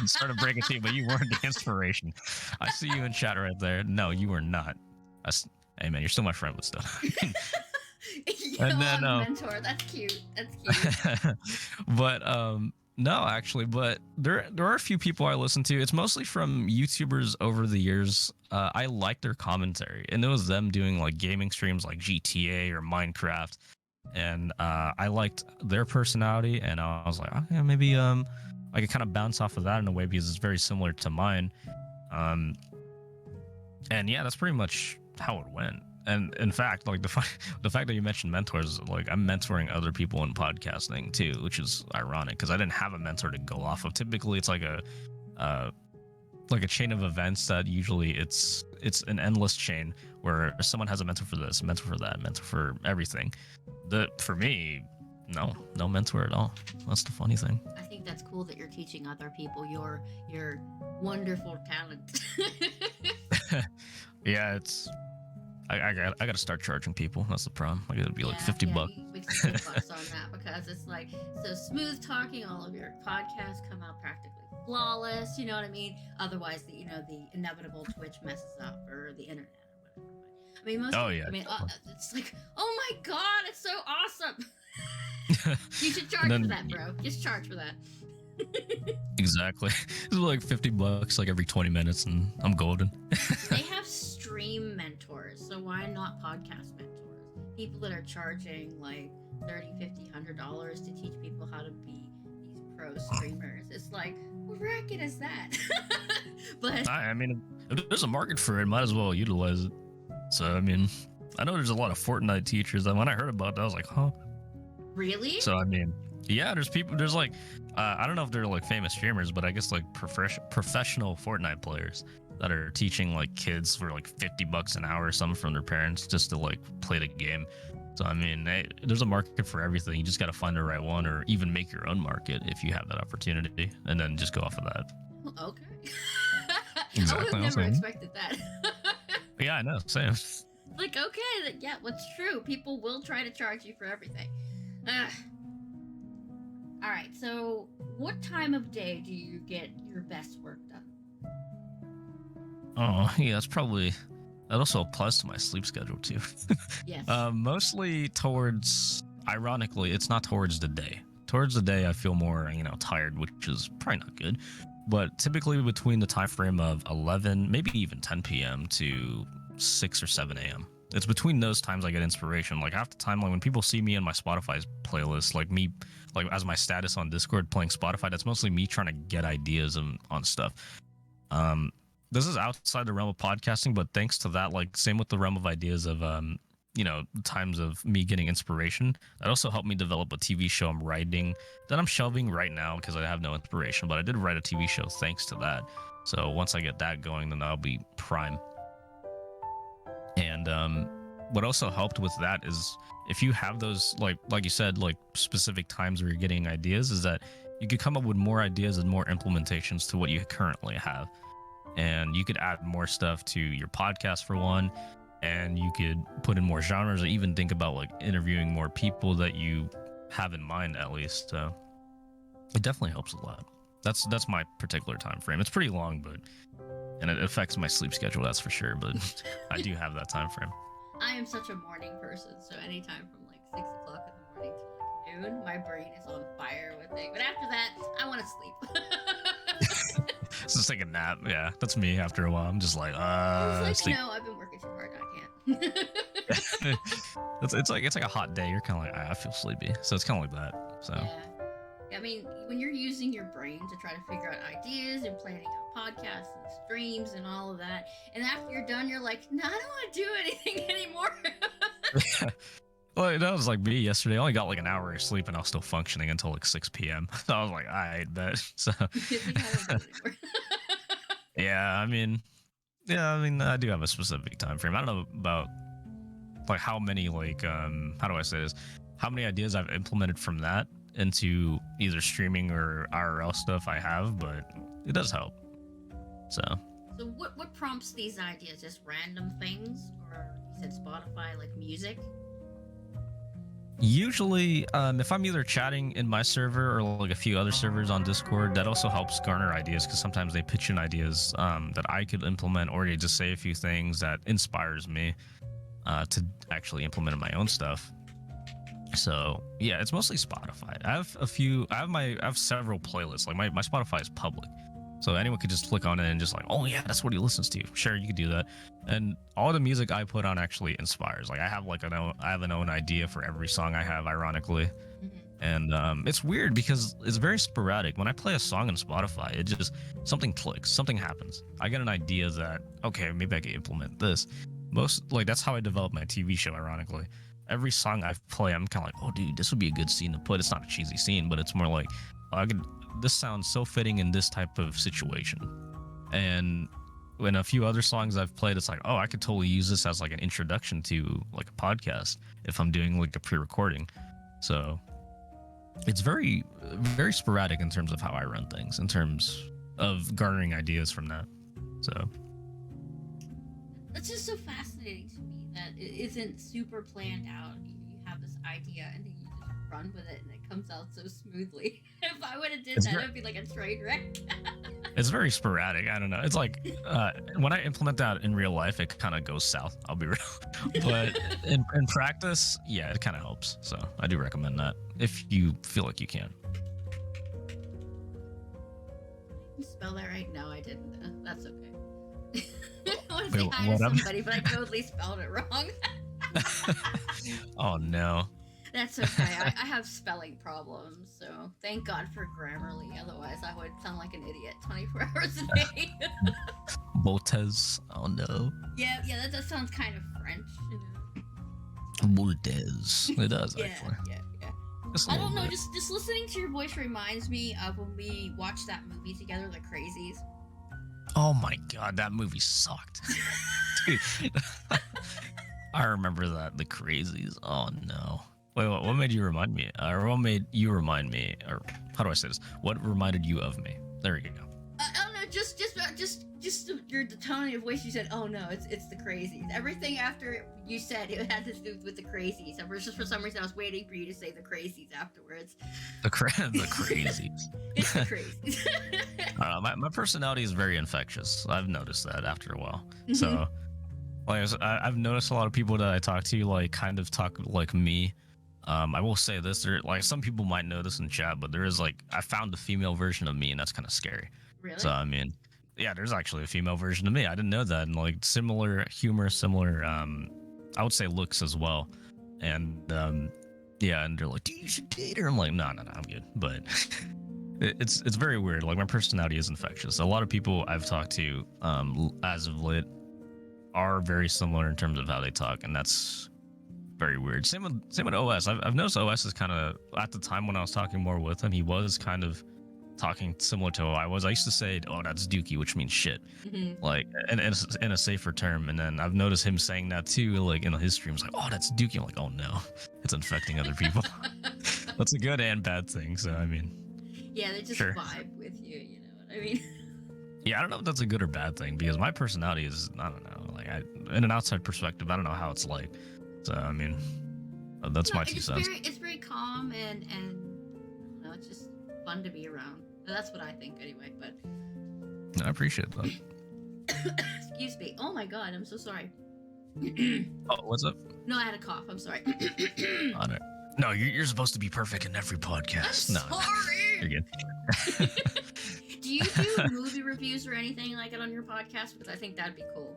Started breaking to you, but you weren't the inspiration. I see you in chat right there. No, you were not. Hey man, you're still my friend, but still. And then mentor. That's cute. That's cute. But no, actually, but there are a few people I listen to. It's mostly from YouTubers over the years. I like their commentary, and it was them doing like gaming streams like GTA or Minecraft, and I liked their personality, and I was like, okay, maybe I could kind of bounce off of that in a way because it's very similar to mine. And yeah, that's pretty much how it went. And in fact, like the fact that you mentioned mentors, like I'm mentoring other people in podcasting too, which is ironic because I didn't have a mentor to go off of. Typically, it's like a chain of events that usually it's an endless chain where someone has a mentor for this, mentor for that, mentor for everything. For me, no mentor at all. That's the funny thing. I think that's cool that you're teaching other people your wonderful talent. Yeah, it's. I gotta start charging people. That's the problem. I gotta be like $50. You make some good bucks on that because it's like so smooth talking. All of your podcasts come out practically flawless. You know what I mean? Otherwise, the inevitable Twitch messes up or the internet or whatever. I mean, most. Oh yeah. I mean, it's like, oh my god, it's so awesome. You should charge for that, bro. Just charge for that. Exactly. It's like $50 like every 20 minutes and I'm golden. They have stream mentors, so why not podcast mentors? People that are charging like $30, $50, $100 to teach people how to be these pro streamers. It's like, what racket is that? But I mean, if there's a market for it, might as well utilize it. So I mean, I know there's a lot of Fortnite teachers, and when I heard about that, I was like, huh? Really? So I mean, yeah, there's like I don't know if they're like famous streamers, but I guess like professional Fortnite players that are teaching like kids for like $50 an hour or something from their parents just to like play the game. So I mean, there's a market for everything. You just got to find the right one, or even make your own market if you have that opportunity, and then just go off of that. Okay. Exactly. I would have never expected that. Yeah, I know. Same. Like, okay, yeah, what's true? People will try to charge you for everything. All right, so what time of day do you get your best work done? Oh, yeah, that also applies to my sleep schedule too. Yes. Mostly ironically, it's not towards the day. Towards the day, I feel more, tired, which is probably not good. But typically between the time frame of 11, maybe even 10 p.m. to 6 or 7 a.m. It's between those times I get inspiration. Like half the time, like when people see me in my Spotify's playlist, like me, like as my status on Discord playing Spotify, that's mostly me trying to get ideas on stuff. This is outside the realm of podcasting, but thanks to that, like same with the realm of ideas of times of me getting inspiration, that also helped me develop a TV show I'm writing that I'm shelving right now because I have no inspiration, but I did write a TV show thanks to that. So once I get that going, then I'll be prime. And what also helped with that is if you have those, like you said, like specific times where you're getting ideas, is that you could come up with more ideas and more implementations to what you currently have. And you could add more stuff to your podcast for one, and you could put in more genres, or even think about like interviewing more people that you have in mind at least. So it definitely helps a lot. That's my particular time frame. It's pretty long, and it affects my sleep schedule, that's for sure. But I do have that time frame. I am such a morning person, so anytime from like 6 o'clock in the morning to like noon, my brain is on fire with it. But after that, I want to sleep. Just take a nap. Yeah, that's me after a while. I'm just like, It's like, sleep. no, I've been working too hard. I can't. it's like a hot day. You're kind of like, I feel sleepy. So it's kind of like that. So Yeah. I mean, when you're using your brain to try to figure out ideas and planning out podcasts and streams and all of that, and after you're done, you're like, no, I don't want to do anything anymore. Well, that was like me yesterday. I only got like an hour of sleep and I was still functioning until like 6 p.m. So I was like, I bet. So It's like, I don't do it anymore. yeah, I mean, I do have a specific time frame. I don't know about like how many like how do I say this? How many ideas I've implemented from that into either streaming or IRL stuff I have, but it does help. So what prompts these ideas? Just random things, or you said Spotify, like music? usually, if I'm either chatting in my server or like a few other servers on Discord, that also helps garner ideas because sometimes they pitch in ideas that I could implement, or they just say a few things that inspires me to actually implement in my own stuff. So yeah, it's mostly Spotify. I have several playlists. Like my Spotify is public. So anyone could just click on it and just like, oh yeah, that's what he listens to. Sure, you could do that. And all the music I put on actually inspires. Like I have an own idea for every song I have, ironically. Mm-hmm. And it's weird because it's very sporadic. When I play a song on Spotify, it just something clicks, something happens. I get an idea that okay, maybe I can implement this. That's how I developed my TV show, ironically. Every song I play, I'm kind of like, oh dude, this would be a good scene to put. It's not a cheesy scene, but it's more like, this sounds so fitting in this type of situation. And in a few other songs I've played, it's like, oh, I could totally use this as like an introduction to like a podcast if I'm doing like a pre-recording. So it's very, very sporadic in terms of how I run things, in terms of garnering ideas from that. So That's just so fascinating to me that it isn't super planned out. You have this idea and then you just run with it and it comes out so smoothly. If I would have did that, it would be like a train wreck. It's very sporadic. I don't know. It's like when I implement that in real life, it kind of goes south. I'll be real. But in practice, yeah, it kind of helps. So I do recommend that if you feel like you can. You spell that right? No, I didn't. That's okay. I want to say hi to somebody, but I totally spelled it wrong. Oh no. That's okay. I have spelling problems, so thank God for Grammarly. Otherwise, I would sound like an idiot 24 hours a day. Boltez. Oh no. Yeah, that sounds kind of French. You know? Boltez. It does actually. Yeah. I don't know. Just listening to your voice reminds me of when we watched that movie together, The Crazies. Oh my god, that movie sucked. Dude. I remember that, The Crazies. Oh no. Wait, what made you remind me? Or what made you remind me? Or how do I say this? What reminded you of me? There we go. I don't know, just the tone of your voice. You said, "Oh no, it's the Crazies." Everything after you said it had to do with the Crazies. And just for some reason, I was waiting for you to say the Crazies afterwards. The Crazies. It's the Crazies. My personality is very infectious. I've noticed that after a while. Mm-hmm. So, like, I've noticed a lot of people that I talk to, like, kind of talk like me. I will say this: like, some people might know this in chat, but there is I found the female version of me, and that's kind of scary. Really? So I mean, yeah, there's actually a female version of me. I didn't know that, and like similar humor, similar I would say looks as well. And yeah, and they're like, "Dude, you should date her." I'm like, no, I'm good. But it's very weird. Like my personality is infectious. A lot of people I've talked to as of late are very similar in terms of how they talk, and that's very weird. Same with OS. I've noticed OS is kind of, at the time when I was talking more with him, he was kind of talking similar to how I was. I used to say, "Oh, that's Dookie," which means shit, like in a safer term. And then I've noticed him saying that too, like in his streams, like, "Oh, that's Dookie." I'm like, "Oh no, it's infecting other people." That's a good and bad thing. So I mean, yeah, they just vibe with you. You know what I mean? Yeah, I don't know if that's a good or bad thing because my personality is, I don't know, like in an outside perspective, I don't know how it's like. So I mean, that's my 2 cents. It's very calm and I don't know, it's just fun to be around. That's what I think anyway. But I appreciate that. excuse me. Oh my god, I'm so sorry. Oh, what's up? No, I had a cough. I'm sorry. On it. No, you're supposed to be perfect in every podcast. I'm No, sorry. you're good. Do you do movie reviews or anything like it on your podcast? Because I think that'd be cool.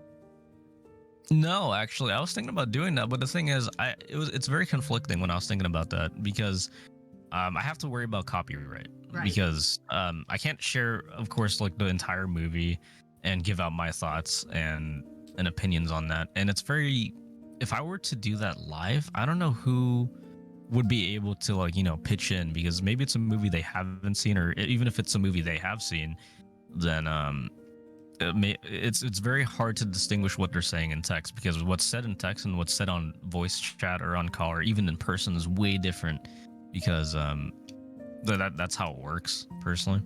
No, actually, I was thinking about doing that, but the thing is, it's very conflicting when I was thinking about that because I have to worry about copyright Right. because I can't share, of course, like the entire movie and give out my thoughts and opinions on that. And it's very, if I were to do that live, I don't know who would be able to like, pitch in because maybe it's a movie they haven't seen, or even if it's a movie they have seen, then it's very hard to distinguish what they're saying in text because what's said in text and what's said on voice chat or on call or even in person is way different because that's how it works personally.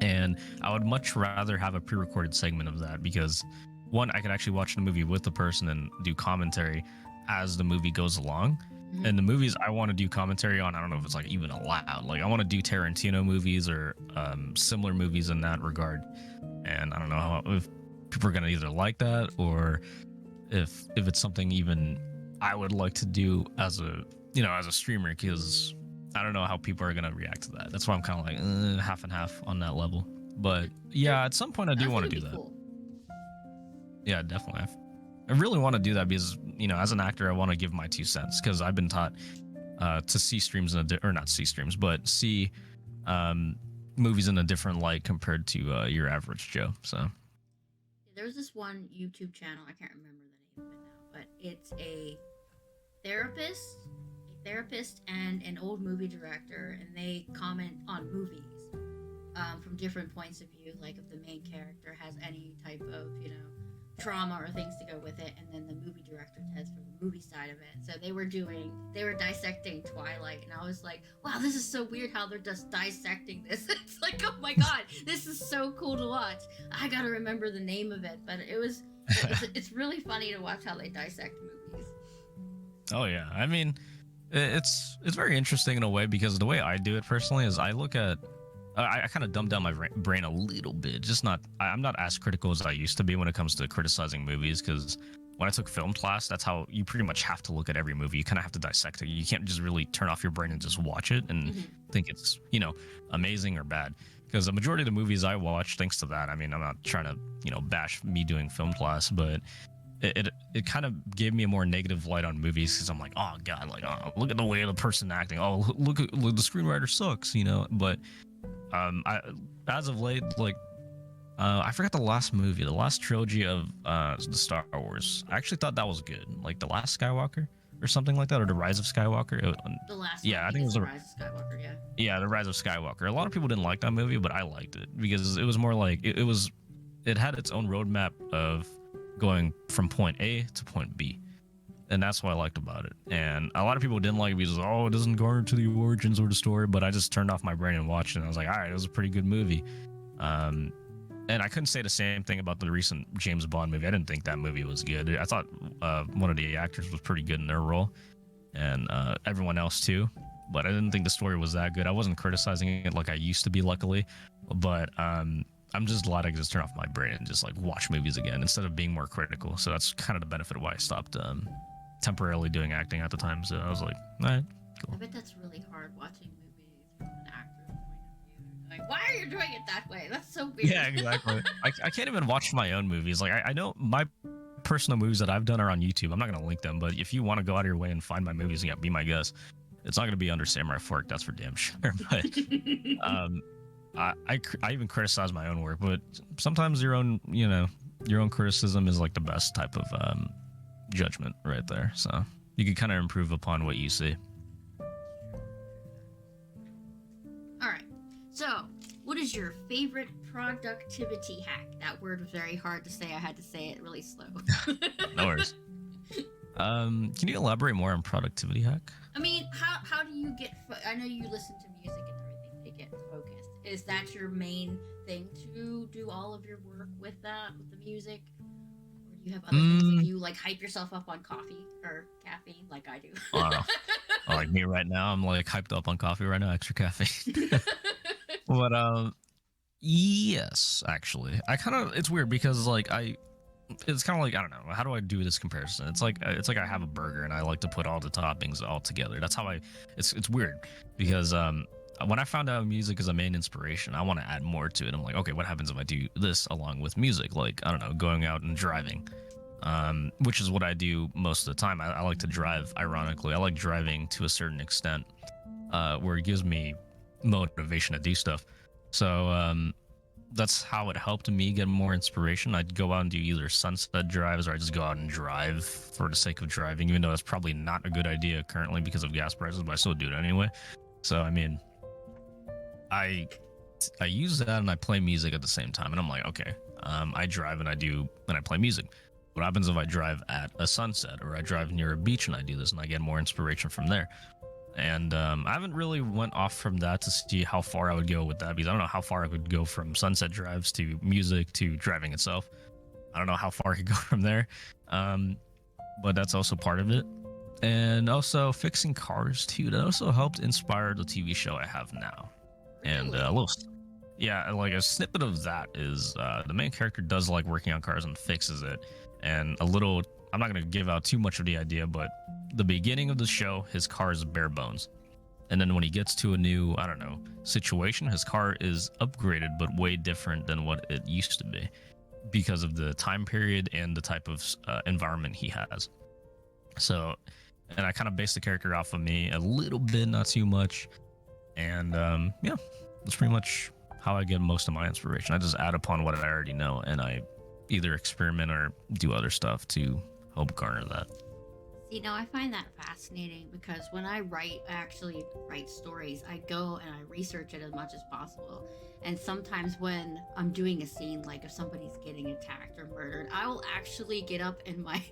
And I would much rather have a pre-recorded segment of that because one, I could actually watch the movie with the person and do commentary as the movie goes along. Mhm. And the movies I want to do commentary on, I don't know if it's like even allowed. Like I want to do Tarantino movies or similar movies in that regard. And I don't know if people are gonna either like that or if it's something even I would like to do as a streamer because I don't know how people are gonna react to that. That's why I'm kind of like half and half on that level. But yeah, at some point I do want to do that. Cool. Yeah, definitely. I really want to do that because as an actor, I want to give my 2 cents because I've been taught to see streams or not see streams, but see movies in a different light compared to your average Joe. So There was this one YouTube channel, I can't remember the name of it now, but it's a therapist and an old movie director, and they comment on movies from different points of view, like if the main character has any type of, trauma or things to go with it, and then the movie director says from the movie side of it. So they were dissecting Twilight, and I was like, wow, this is so weird how they're just dissecting this. It's like, oh my god, this is so cool to watch. I gotta remember the name of it, but it's really funny to watch how they dissect movies. Oh yeah, I mean, it's very interesting in a way because the way I do it personally is I look at I kind of dumb down my brain a little bit. I'm not as critical as I used to be when it comes to criticizing movies because when I took film class, that's how you pretty much have to look at every movie. You kind of have to dissect it. You can't just really turn off your brain and just watch it and think it's, amazing or bad. Because the majority of the movies I watch, thanks to that, I mean, I'm not trying to, bash me doing film class, but it kind of gave me a more negative light on movies because I'm like, oh god, like, oh, look at the way the person acting. Oh, look at the screenwriter sucks, But as of late, like, I forgot the last trilogy of the Star Wars. I actually thought that was good, like The Last Skywalker or something like that, or The Rise of Skywalker. The last yeah, one, I think it was The Rise of Skywalker. Yeah, The Rise of Skywalker. A lot of people didn't like that movie, but I liked it because it was more like it had its own roadmap of going from point A to point B. And that's what I liked about it. And a lot of people didn't like it because, it doesn't go into the origins or the story. But I just turned off my brain and watched it. And I was like, all right, it was a pretty good movie. And I couldn't say the same thing about the recent James Bond movie. I didn't think that movie was good. I thought one of the actors was pretty good in their role. And everyone else, too. But I didn't think the story was that good. I wasn't criticizing it like I used to be, luckily. But I'm just glad I could just turn off my brain and just, like, watch movies again instead of being more critical. So that's kind of the benefit of why I stopped temporarily doing acting at the time. So I was like, all right, cool. I bet that's really hard watching movies from an actor's point of view. Like, why are you doing it that way? That's so weird. Yeah, exactly. I can't even watch my own movies. Like, I know my personal movies that I've done are on YouTube. I'm not going to link them, but if you want to go out of your way and find my movies, yeah, be my guest. It's not going to be under Samurai Fork, that's for damn sure. But I even criticize my own work, but sometimes your own criticism is like the best type of judgment right there. So you can kind of improve upon what you see. All right. So, what is your favorite productivity hack? That word was very hard to say. I had to say it really slow. No worries. Can you elaborate more on productivity hack? I mean, how do you get... I know you listen to music and everything to get focused. Is that your main thing to do all of your work with the music? Or do you have other things that you, like, hype yourself up on coffee or caffeine like I do? Like me right now, I'm like hyped up on coffee right now, extra caffeine. But yes, actually. It's weird because like it's kind of like, I don't know, how do I do this comparison? It's like I have a burger and I like to put all the toppings all together. That's how it's weird because when I found out music is a main inspiration, I want to add more to it. I'm like, okay, what happens if I do this along with music? Like, I don't know, going out and driving, which is what I do most of the time. I like to drive. Ironically, I like driving to a certain extent, where it gives me motivation to do stuff. So that's how it helped me get more inspiration. I'd go out and do either sunset drives, or I just go out and drive for the sake of driving, even though that's probably not a good idea currently because of gas prices, but I still do it anyway. So I mean, I use that and I play music at the same time, and I'm like, okay, I drive and I play music. What happens if I drive at a sunset, or I drive near a beach and I do this, and I get more inspiration from there? And I haven't really went off from that to see how far I would go with that, because I don't know how far I could go from sunset drives to music to driving itself. I don't know how far I could go from there, but that's also part of it. And also fixing cars too. That also helped inspire the TV show I have now. And a little, yeah, like a snippet of that is the main character does like working on cars and fixes it. And a little, I'm not going to give out too much of the idea, but the beginning of the show, his car is bare bones. And then when he gets to a new, I don't know, situation, his car is upgraded, but way different than what it used to be because of the time period and the type of environment he has. So, and I kind of based the character off of me a little bit, not too much. And yeah, that's pretty much how I get most of my inspiration. I just add upon what I already know, and I either experiment or do other stuff to help garner that. See, now I find that fascinating because when I actually write stories, I go and I research it as much as possible. And sometimes when I'm doing a scene, like if somebody's getting attacked or murdered, I will actually get up in my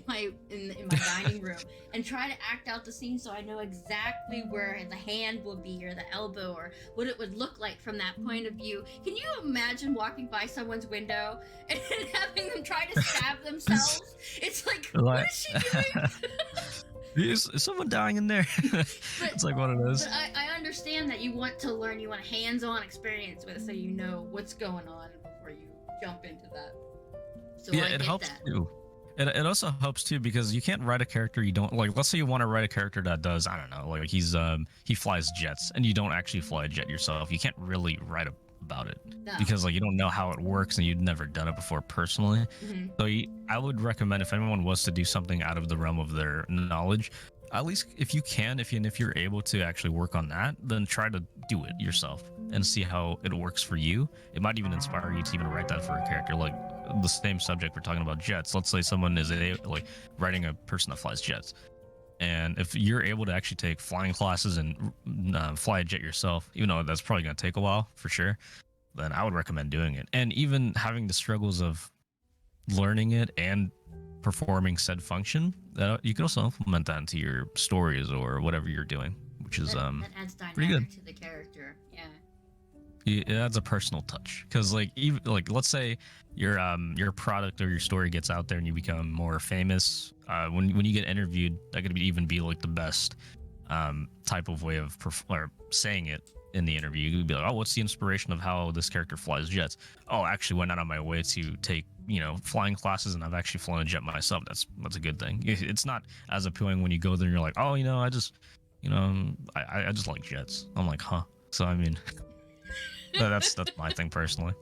dining room and try to act out the scene so I know exactly where the hand will be or the elbow or what it would look like from that point of view. Can you imagine walking by someone's window and having them try to stab themselves? It's like, what is she doing? Is someone dying in there? It's like one of those. But I understand that you want to learn, you want a hands-on experience with it so you know what's going on before you jump into that. So yeah, it helps too. It also helps too because you can't write a character you don't like. Let's say you want to write a character that does, I don't know, like he flies jets, and you don't actually fly a jet yourself. You can't really write about it because like you don't know how it works and you've never done it before personally. So I would recommend, if anyone was to do something out of the realm of their knowledge, at least if you can, if you're able to actually work on that, then try to do it yourself and see how it works for you. It might even inspire you to even write that for a character. Like the same subject, we're talking about jets. Let's say someone is like writing a person that flies jets, and if you're able to actually take flying classes and fly a jet yourself, even though that's probably going to take a while for sure, then I would recommend doing it. And even having the struggles of learning it and performing said function, you can also implement that into your stories or whatever you're doing, which is that adds pretty good to the character. It adds a personal touch, because like even like let's say your product or your story gets out there and you become more famous. When you get interviewed, that could even be like the best type of way of saying it in the interview. You could be like, oh, what's the inspiration of how this character flies jets? Oh, I actually went out on my way to take flying classes, and I've actually flown a jet myself. That's a good thing. It's not as appealing when you go there and you're like, oh, I just I just like jets. I'm like, huh. So I mean, that's my thing personally.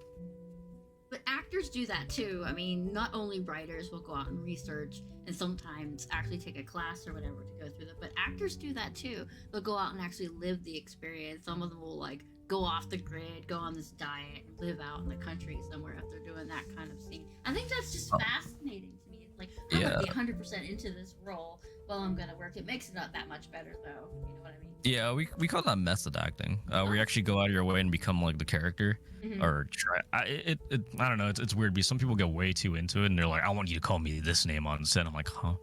But actors do that too. I mean, not only writers will go out and research and sometimes actually take a class or whatever to go through that, but actors do that too. They'll go out and actually live the experience. Some of them will like go off the grid, go on this diet, and live out in the country somewhere if they're doing that kind of scene. I think that's just fascinating to me. It's like, I'm gonna be 100% into this role while I'm gonna work. It makes it not that much better though. You know what I mean? Yeah, we call that method acting. Where you actually go out of your way and become like the character, or try. I don't know. It's weird because some people get way too into it and they're like, I want you to call me this name on set. I'm like, huh?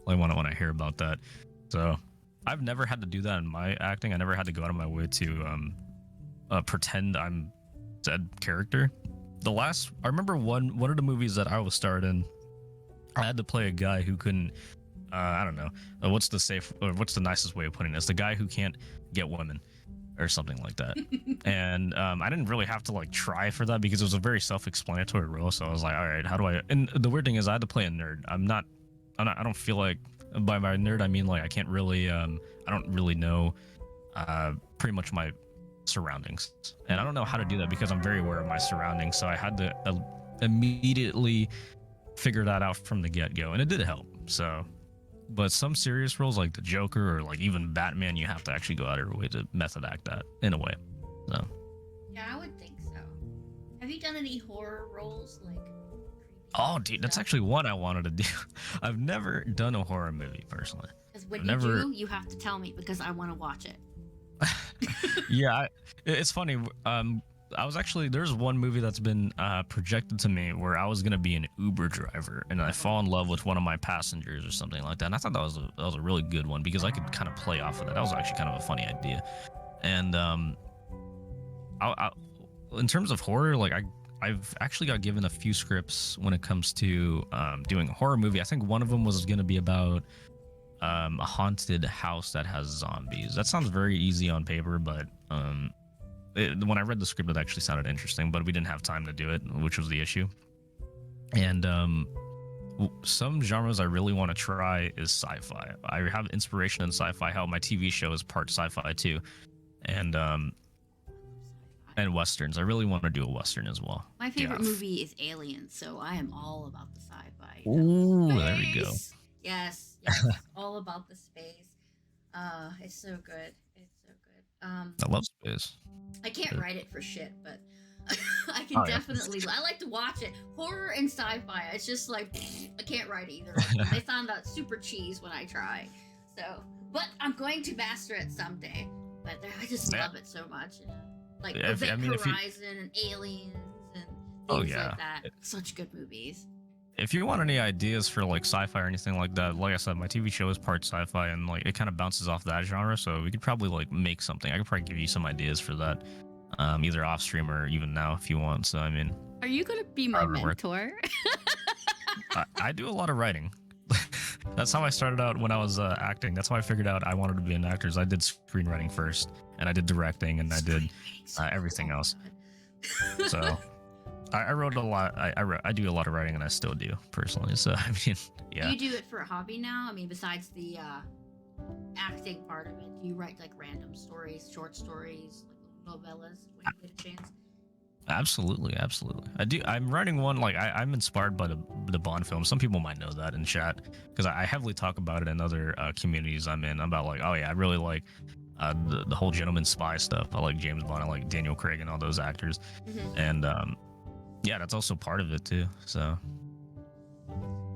I want to hear about that. So I've never had to do that in my acting. I never had to go out of my way to pretend I'm said character. I remember one of the movies that I was starred in, I had to play a guy who couldn't. I don't know. What's the nicest way of putting this? The guy who can't get women, or something like that. And I didn't really have to like try for that because it was a very self-explanatory role. So I was like, all right, how do I? And the weird thing is, I had to play a nerd. I don't feel like by nerd I mean like I can't really I don't really know pretty much my surroundings, and I don't know how to do that because I'm very aware of my surroundings. So I had to immediately figure that out from the get-go, and it did help. So, but some serious roles like the Joker or like even Batman, you have to actually go out of your way to method act that in a way. So Yeah, I would think so. Have you done any horror roles like creepy oh dude, that's stuff? actually one I wanted to do. I've never done a horror movie personally. Because when I've you never do, you have to tell me because I want to watch it. Yeah, it's funny. I was actually there's one movie that's been projected to me where I was gonna be an Uber driver, and I fall in love with one of my passengers or something like that. And I thought that was a really good one because I could kind of play off of that. That was actually kind of a funny idea. And I in terms of horror, like I've actually got given a few scripts when it comes to doing a horror movie. I think one of them was gonna be about a haunted house that has zombies. That sounds very easy on paper, but when I read the script, it actually sounded interesting, but we didn't have time to do it, which was the issue. And some genres I really want to try is sci-fi. I have inspiration in sci-fi. How my TV show is part sci-fi too, and westerns. I really want to do a western as well. My favorite movie is Aliens, so I am all about the sci-fi. Ooh, there we go. Yes, all about the space. It's so good. It's so good. I love space. I can't write it for shit, but I can definitely. I like to watch it. Horror and sci-fi. It's just like I can't write either. They sound that super cheese when I try. So, but I'm going to master it someday. But I just love it so much. Like Event Horizon and Aliens and things like that. Such good movies. If you want any ideas for like sci-fi or anything like that, like I said, my TV show is part sci-fi and like it kind of bounces off that genre. So we could probably like make something. I could probably give you some ideas for that, either off stream or even now if you want. So I mean, are you gonna be my mentor? I do a lot of writing. That's how I started out when I was acting. That's how I figured out I wanted to be an actor. I did screenwriting first, and I did directing, and I did everything else. So. I wrote a lot. I do a lot of writing, and I still do personally. So I mean, yeah. Do you do it for a hobby now? I mean, besides the acting part of it, do you write like random stories, short stories, like novellas when you get a chance? Absolutely. I do. I'm writing one. Like I'm inspired by the Bond film. Some people might know that in chat because I heavily talk about it in other communities I'm in. About like, oh yeah, I really like the whole Gentleman Spy stuff. I like James Bond. I like Daniel Craig and all those actors, and yeah, that's also part of it too. So,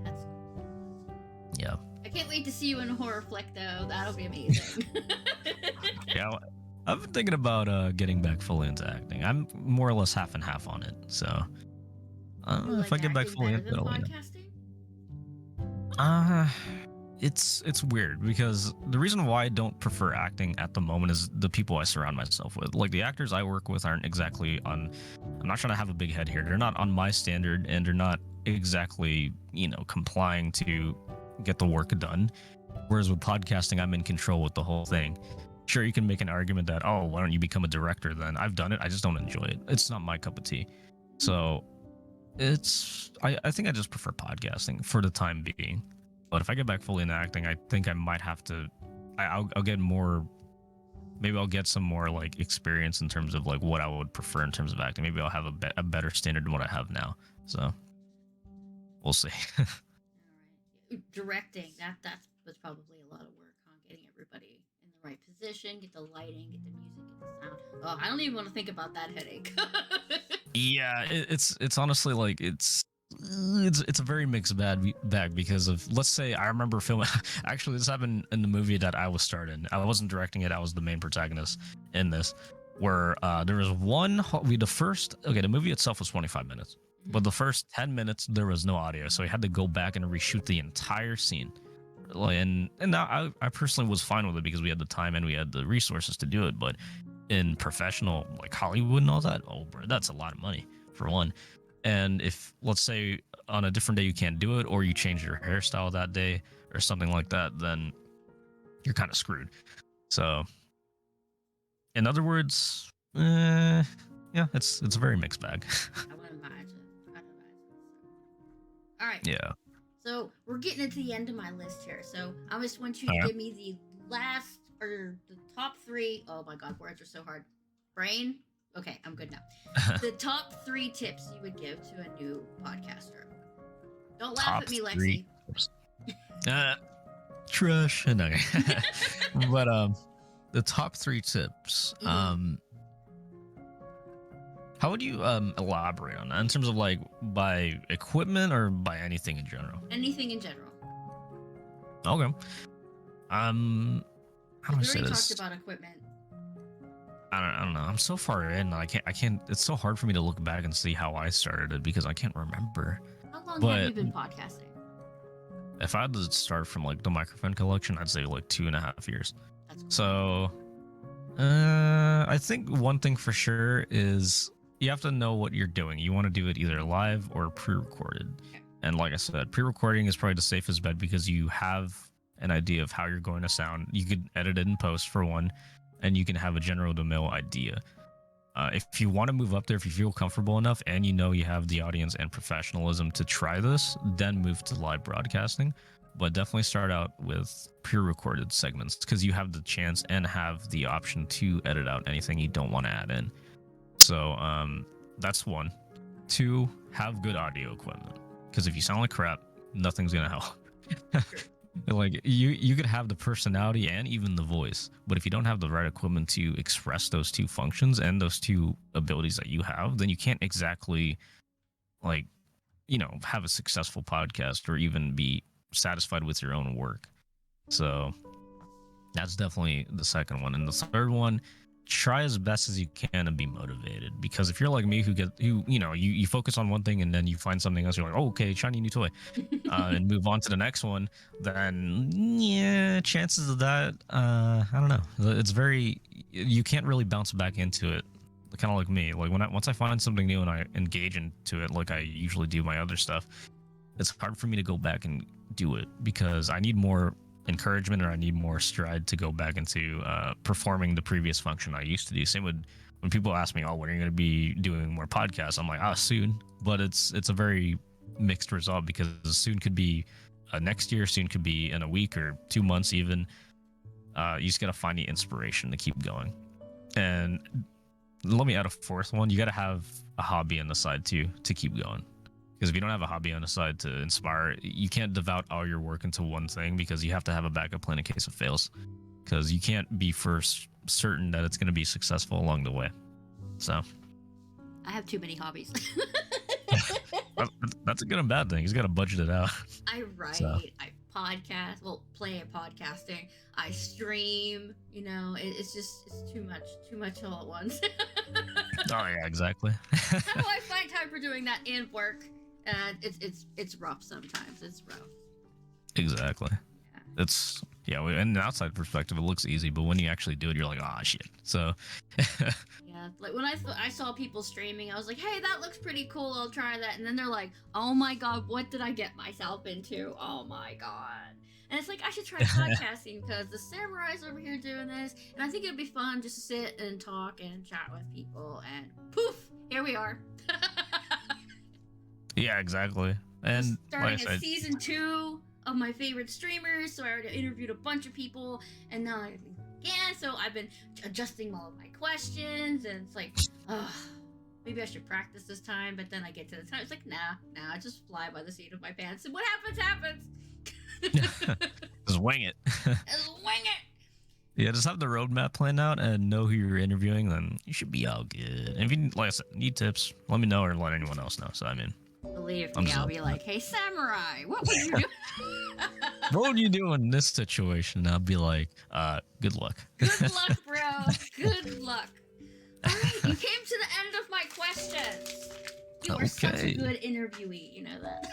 that's cool. Yeah. I can't wait to see you in a horror flick, though. That'll be amazing. Yeah, I've been thinking about getting back fully into acting. I'm more or less half and half on it. So, if I get back fully into it, podcasting? It's weird because the reason why I don't prefer acting at the moment is the people I surround myself with. Like the actors I work with aren't exactly on. I'm not trying to have a big head here. They're not on my standard, and they're not exactly complying to get the work done. Whereas with podcasting, I'm in control with the whole thing. Sure, you can make an argument that, oh, why don't you become a director then? I've done it. I just don't enjoy it. It's not my cup of tea. So I think I just prefer podcasting for the time being. But if I get back fully into acting, I think I might have to. I'll get more. Maybe I'll get some more like experience in terms of like what I would prefer in terms of acting. Maybe I'll have a better standard than what I have now. So we'll see. All right. Directing that was probably a lot of work on getting everybody in the right position, get the lighting, get the music, get the sound. Oh, I don't even want to think about that headache. Yeah, it's honestly like it's a very mixed bag because of, let's say, I remember filming. Actually, this happened in the movie that I was starred in. I wasn't directing it. I was the main protagonist in this, where there was the movie itself was 25 minutes, but the first 10 minutes there was no audio, so we had to go back and reshoot the entire scene. And now I personally was fine with it because we had the time and we had the resources to do it. But in professional like Hollywood and all that, oh bro, that's a lot of money for one. And if, let's say, on a different day you can't do it, or you change your hairstyle that day or something like that, then you're kind of screwed. So In other words, yeah, it's a very mixed bag. I would imagine. I'd imagine. All right. Yeah. So we're getting to the end of my list here. So I just want you All to right. give me the last or the top three. Oh my God, words are so hard. Brain. Okay, I'm good now. The top 3 tips you would give to a new podcaster. Don't laugh Top at me, Lexi. 3 tips. Trash. No. But the top 3 tips. How would you elaborate on that in terms of like by equipment or by anything in general? Anything in general. Okay. How do I We say already this? talked about equipment. I don't know. I'm so far in. I can't. It's so hard for me to look back and see how I started it because I can't remember. How long But have you been podcasting? if I had to start from like the microphone collection, I'd say like 2.5 years. That's cool. So, I think one thing for sure is you have to know what you're doing. You want to do it either live or pre-recorded. Okay. And like I said, pre-recording is probably the safest bet because you have an idea of how you're going to sound. You could edit it in post for one, and you can have a general to mill idea. If you want to move up there, if you feel comfortable enough and you know you have the audience and professionalism to try this, then move to live broadcasting. But definitely start out with pre-recorded segments because you have the chance and have the option to edit out anything you don't want to add in. So that's 1. 2, have good audio equipment because if you sound like crap, nothing's gonna help. Like you could have the personality and even the voice, but if you don't have the right equipment to express those 2 functions and those 2 abilities that you have, then you can't exactly like have a successful podcast or even be satisfied with your own work. So that's definitely the second one. And the third one, try as best as you can and be motivated, because if you're like me who you focus on one thing and then you find something else, you're like, oh, okay, shiny new toy, and move on to the next one, then yeah, chances of that, I don't know, it's very, you can't really bounce back into it, kind of like me. Like once I find something new and I engage into it like I usually do my other stuff, it's hard for me to go back and do it because I need more encouragement or I need more stride to go back into performing the previous function I used to do. Same with when people ask me, oh, when are you going to be doing more podcasts? I'm like, soon. But it's a very mixed result because soon could be next year, soon could be in a week or 2 months even. You just got to find the inspiration to keep going. And let me add a 4th one. You got to have a hobby on the side too to keep going. Because if you don't have a hobby on the side to inspire, you can't devote all your work into one thing because you have to have a backup plan in case it fails. Because you can't be first certain that it's going to be successful along the way. So I have too many hobbies. that's a good and bad thing. He's got to budget it out. I write, So. I podcast, play at podcasting, I stream, it's too much all at once. Oh yeah, exactly. How do I find time for doing that and work? And it's rough sometimes. It's rough. Exactly. Yeah. It's in an outside perspective, it looks easy, but when you actually do it, you're like, shit. So. Yeah, like when I saw people streaming, I was like, hey, that looks pretty cool. I'll try that. And then they're like, oh my God, what did I get myself into? Oh my God. And it's like, I should try podcasting because the samurai's over here doing this. And I think it'd be fun just to sit and talk and chat with people. And poof, here we are. Yeah, exactly. And starting like I at said, season 2 of my favorite streamers. So I already interviewed a bunch of people. And now again, so I've been adjusting all of my questions. And it's like, maybe I should practice this time. But then I get to the time, it's like, nah, just fly by the seat of my pants. And what happens. just wing it. Just wing it. Yeah, just have the roadmap planned out and know who you're interviewing, then you should be all good. And if you, like I said, need tips, let me know or let anyone else know. So, Believe me, I'll be like, hey, samurai, what would you do? what would you do in this situation? I'll be like, good luck. Good luck, bro. Good luck. All right, you came to the end of my questions. You are such a good interviewee, you know that.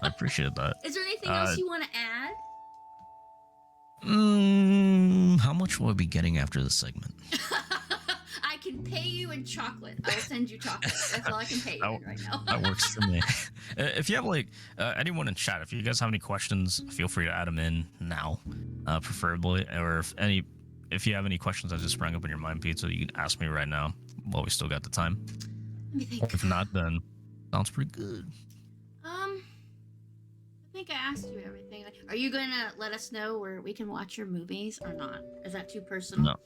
I appreciate that. Is there anything else you want to add? How much will I be getting after this segment? I can pay you in chocolate. I'll send you chocolate. That's all I can pay you in right now. That works for me. If you have anyone in chat, if you guys have any questions, feel free to add them in now, preferably. Or if if you have any questions that just sprang up in your mind, Pizza, you can ask me right now while we still got the time. Let me think. If not, then sounds pretty good. I think I asked you everything. Are you gonna let us know where we can watch your movies or not? Is that too personal? No.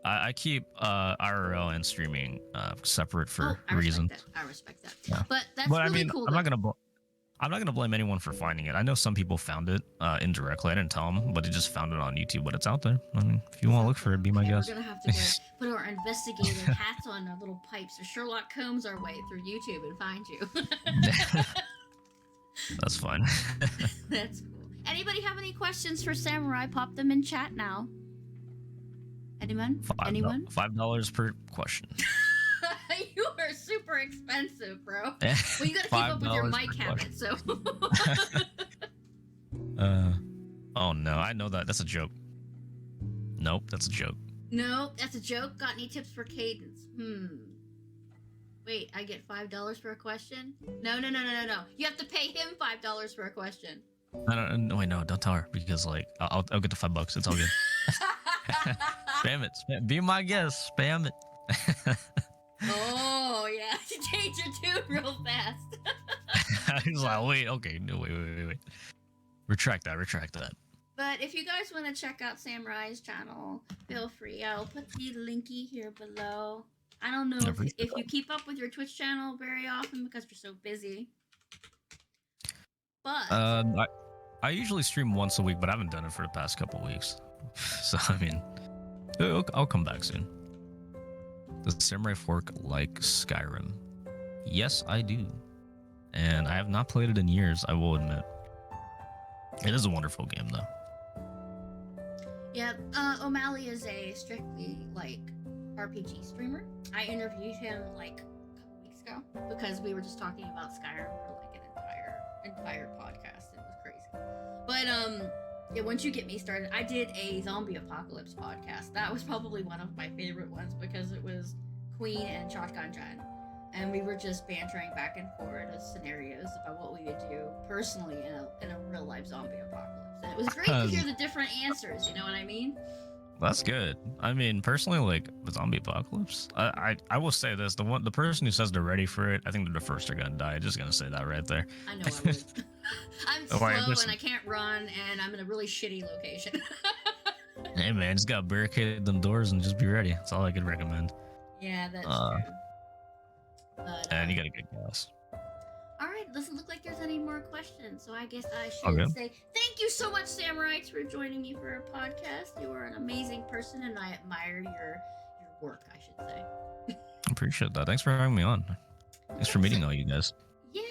I keep IRL and streaming separate for reasons. I respect that. Yeah. But that's really cool. I'm not gonna blame anyone for finding it. I know some people found it indirectly. I didn't tell them, but they just found it on YouTube. But it's out there. I mean, if you want to look for it, be my guest. We're gonna have to put our investigative hats on, our little pipes, or Sherlock Holmes our way through YouTube and find you. That's fine. That's cool. Anybody have any questions for Samurai? Pop them in chat now. Anyone? Anyone? $5 per question. You are super expensive, bro. Well, you gotta keep up with your mic habits, so. Oh no, I know that. That's a joke. Nope, that's a joke. No, that's a joke. Got any tips for cadence? Wait, I get $5 for a question? No. You have to pay him $5 for a question. No, don't tell her because like I'll get the $5. It's all good. Spam it. Be my guest. Spam it. Oh yeah, you change your tune real fast. He's like, wait. Retract that. But if you guys want to check out Samurai's channel, feel free. I'll put the linky here below. I don't know if you keep up with your Twitch channel very often because you're so busy. But I usually stream once a week, but I haven't done it for the past couple weeks. So I mean, I'll come back soon. Does Samurai Fork like Skyrim? Yes, I do. And I have not played it in years, I will admit. It is a wonderful game, though. Yeah, O'Malley is a strictly, like, RPG streamer. I interviewed him, like, a couple weeks ago because we were just talking about Skyrim for, like, an entire podcast. It was crazy. But, yeah, once you get me started, I did a zombie apocalypse podcast. That was probably one of my favorite ones because it was Queen and Shotgun Jen. And we were just bantering back and forth as scenarios about what we would do personally in a real life zombie apocalypse. And it was great to hear the different answers, you know what I mean? That's good. I mean, personally, like the zombie apocalypse, I will say this: the person who says they're ready for it, I think they're the first they're gonna die. Just gonna say that right there. I know I would. I'm slow and I can't run, and I'm in a really shitty location. Hey man, just gotta barricade them doors and just be ready. That's all I could recommend. Yeah, that's true. But, and you gotta get gas. All right, doesn't look like there's any more questions, so I guess I should say thank you so much, Samurai, for joining me for a podcast. You are an amazing person, and I admire your work, I should say. Appreciate that. Thanks for having me on. Thanks for meeting all you guys. Yeah.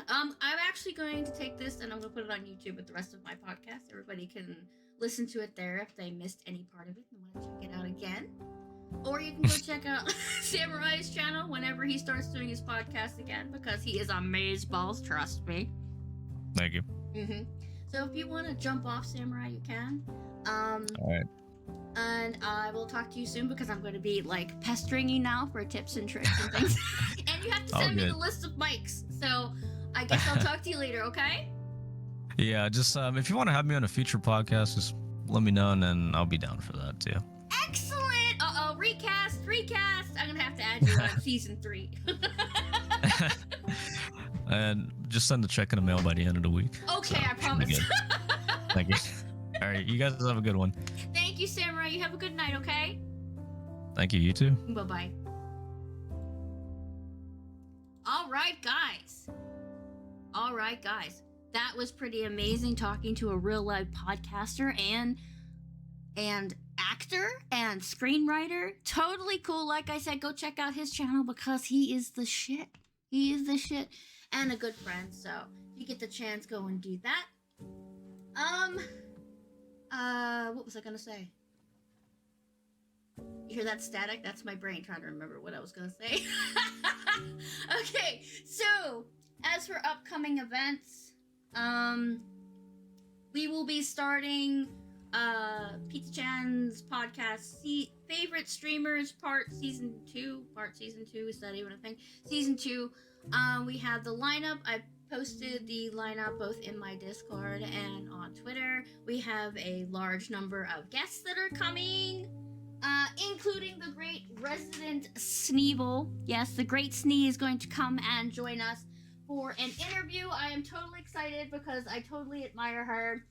I'm actually going to take this and I'm going to put it on YouTube with the rest of my podcast. Everybody can listen to it there if they missed any part of it and want to check it out again. Or you can go check out Samurai's channel whenever he starts doing his podcast again because he is amazeballs, trust me. Thank you. So if you want to jump off, Samurai, you can. All right. And I will talk to you soon because I'm going to be like pestering you now for tips and tricks and things. And you have to send me the list of mics. So I guess I'll talk to you later, okay? Yeah, just if you want to have me on a future podcast, just let me know and then I'll be down for that too. Excellent! Recast! I'm gonna have to add you on season 3. And just send the check in the mail by the end of the week. Okay, so, I promise. Thank you. All right, you guys have a good one. Thank you, Samurai. You have a good night, okay? Thank you. You too. Bye-bye. All right, guys. That was pretty amazing talking to a real live podcaster and actor and screenwriter. Totally cool. Like I said, go check out his channel because he is the shit. And a good friend. So if you get the chance, go and do that. What was I gonna say? You hear that static? That's my brain trying to remember what I was gonna say. Okay, so as for upcoming events, we will be starting Pizzachan's podcast, favorite streamers season 2. Is that even a thing? Season 2. We have the lineup. I posted the lineup both in my Discord and on Twitter. We have a large number of guests that are coming. including the great resident Sneeble. Yes, the great Snee is going to come and join us for an interview. I am totally excited because I totally admire her.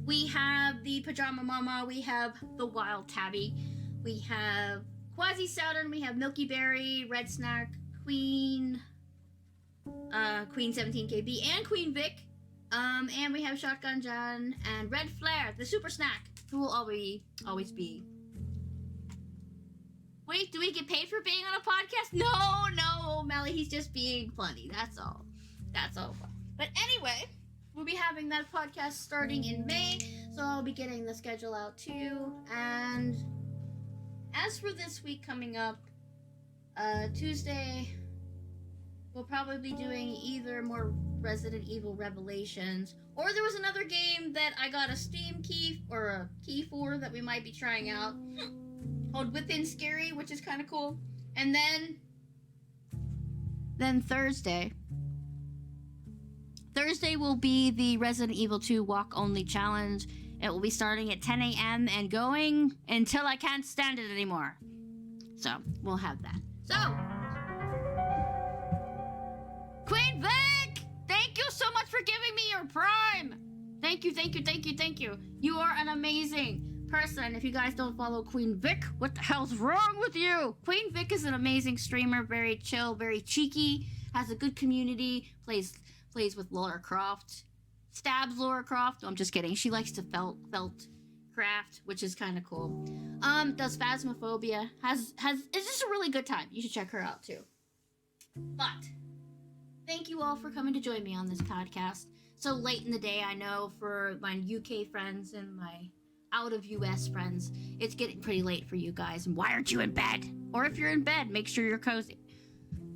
We have the Pajama Mama, we have the Wild Tabby, we have Quasi Saturn, we have Milky Berry, Red Snack, Queen 17KB, and Queen Vic. And we have Shotgun John and Red Flare, the Super Snack, who will always be. Wait, do we get paid for being on a podcast? No, O'Malley, he's just being funny. That's all. But anyway, we'll be having that podcast starting in May, so I'll be getting the schedule out too. And as for this week coming up, Tuesday, we'll probably be doing either more Resident Evil Revelations, or there was another game that I got a Steam key or a key for that we might be trying out, called Within Scary, which is kind of cool. And then Thursday will be the Resident Evil 2 Walk Only Challenge. It will be starting at 10 a.m. and going until I can't stand it anymore. So, we'll have that. So, Queen Vic! Thank you so much for giving me your Prime! Thank you. You are an amazing person. If you guys don't follow Queen Vic, what the hell's wrong with you? Queen Vic is an amazing streamer, very chill, very cheeky, has a good community, plays with Lara Croft, stabs Lara Croft. No, I'm just kidding. She likes to felt craft, which is kind of cool. Does Phasmophobia, it's just a really good time. You should check her out too. But thank you all for coming to join me on this podcast. So late in the day, I know, for my UK friends and my out of US friends, it's getting pretty late for you guys, and why aren't you in bed? Or if you're in bed, make sure you're cozy.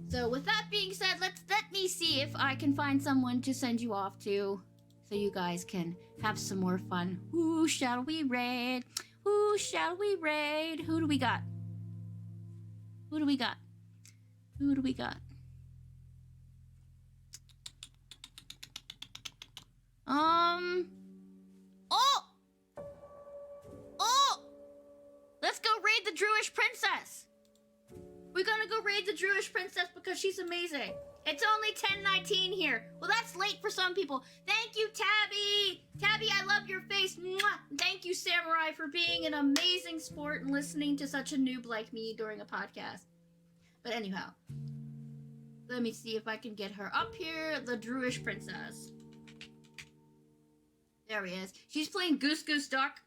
So with that being said, let me see if I can find someone to send you off to, so you guys can have some more fun. Who shall we raid? Who do we got? Let's go raid the Druish Princess. We're gonna go raid the Druish Princess because she's amazing. It's only 10:19 here. Well, that's late for some people. Thank you, Tabby. Tabby, I love your face. Mwah. Thank you, Samurai, for being an amazing sport and listening to such a noob like me during a podcast. But anyhow, let me see if I can get her up here. The Druish Princess. There he is. She's playing Goose Goose Duck.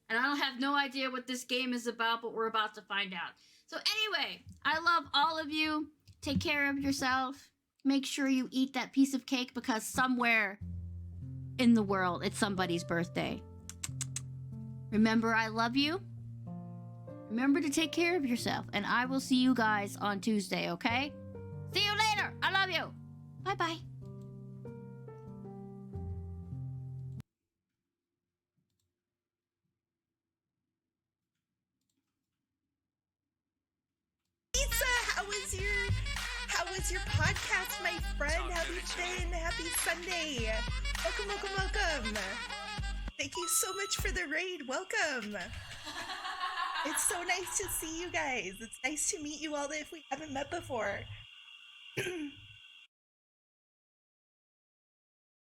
And I don't have no idea what this game is about, but we're about to find out. So anyway, I love all of you. Take care of yourself. Make sure you eat that piece of cake because somewhere in the world, it's somebody's birthday. Remember, I love you. Remember to take care of yourself. And I will see you guys on Tuesday, okay? See you later. I love you. Bye-bye. How was your podcast, my friend? How have you been? Happy Sunday. Welcome. Thank you so much for the raid. Welcome. It's so nice to see you guys. It's nice to meet you all if we haven't met before.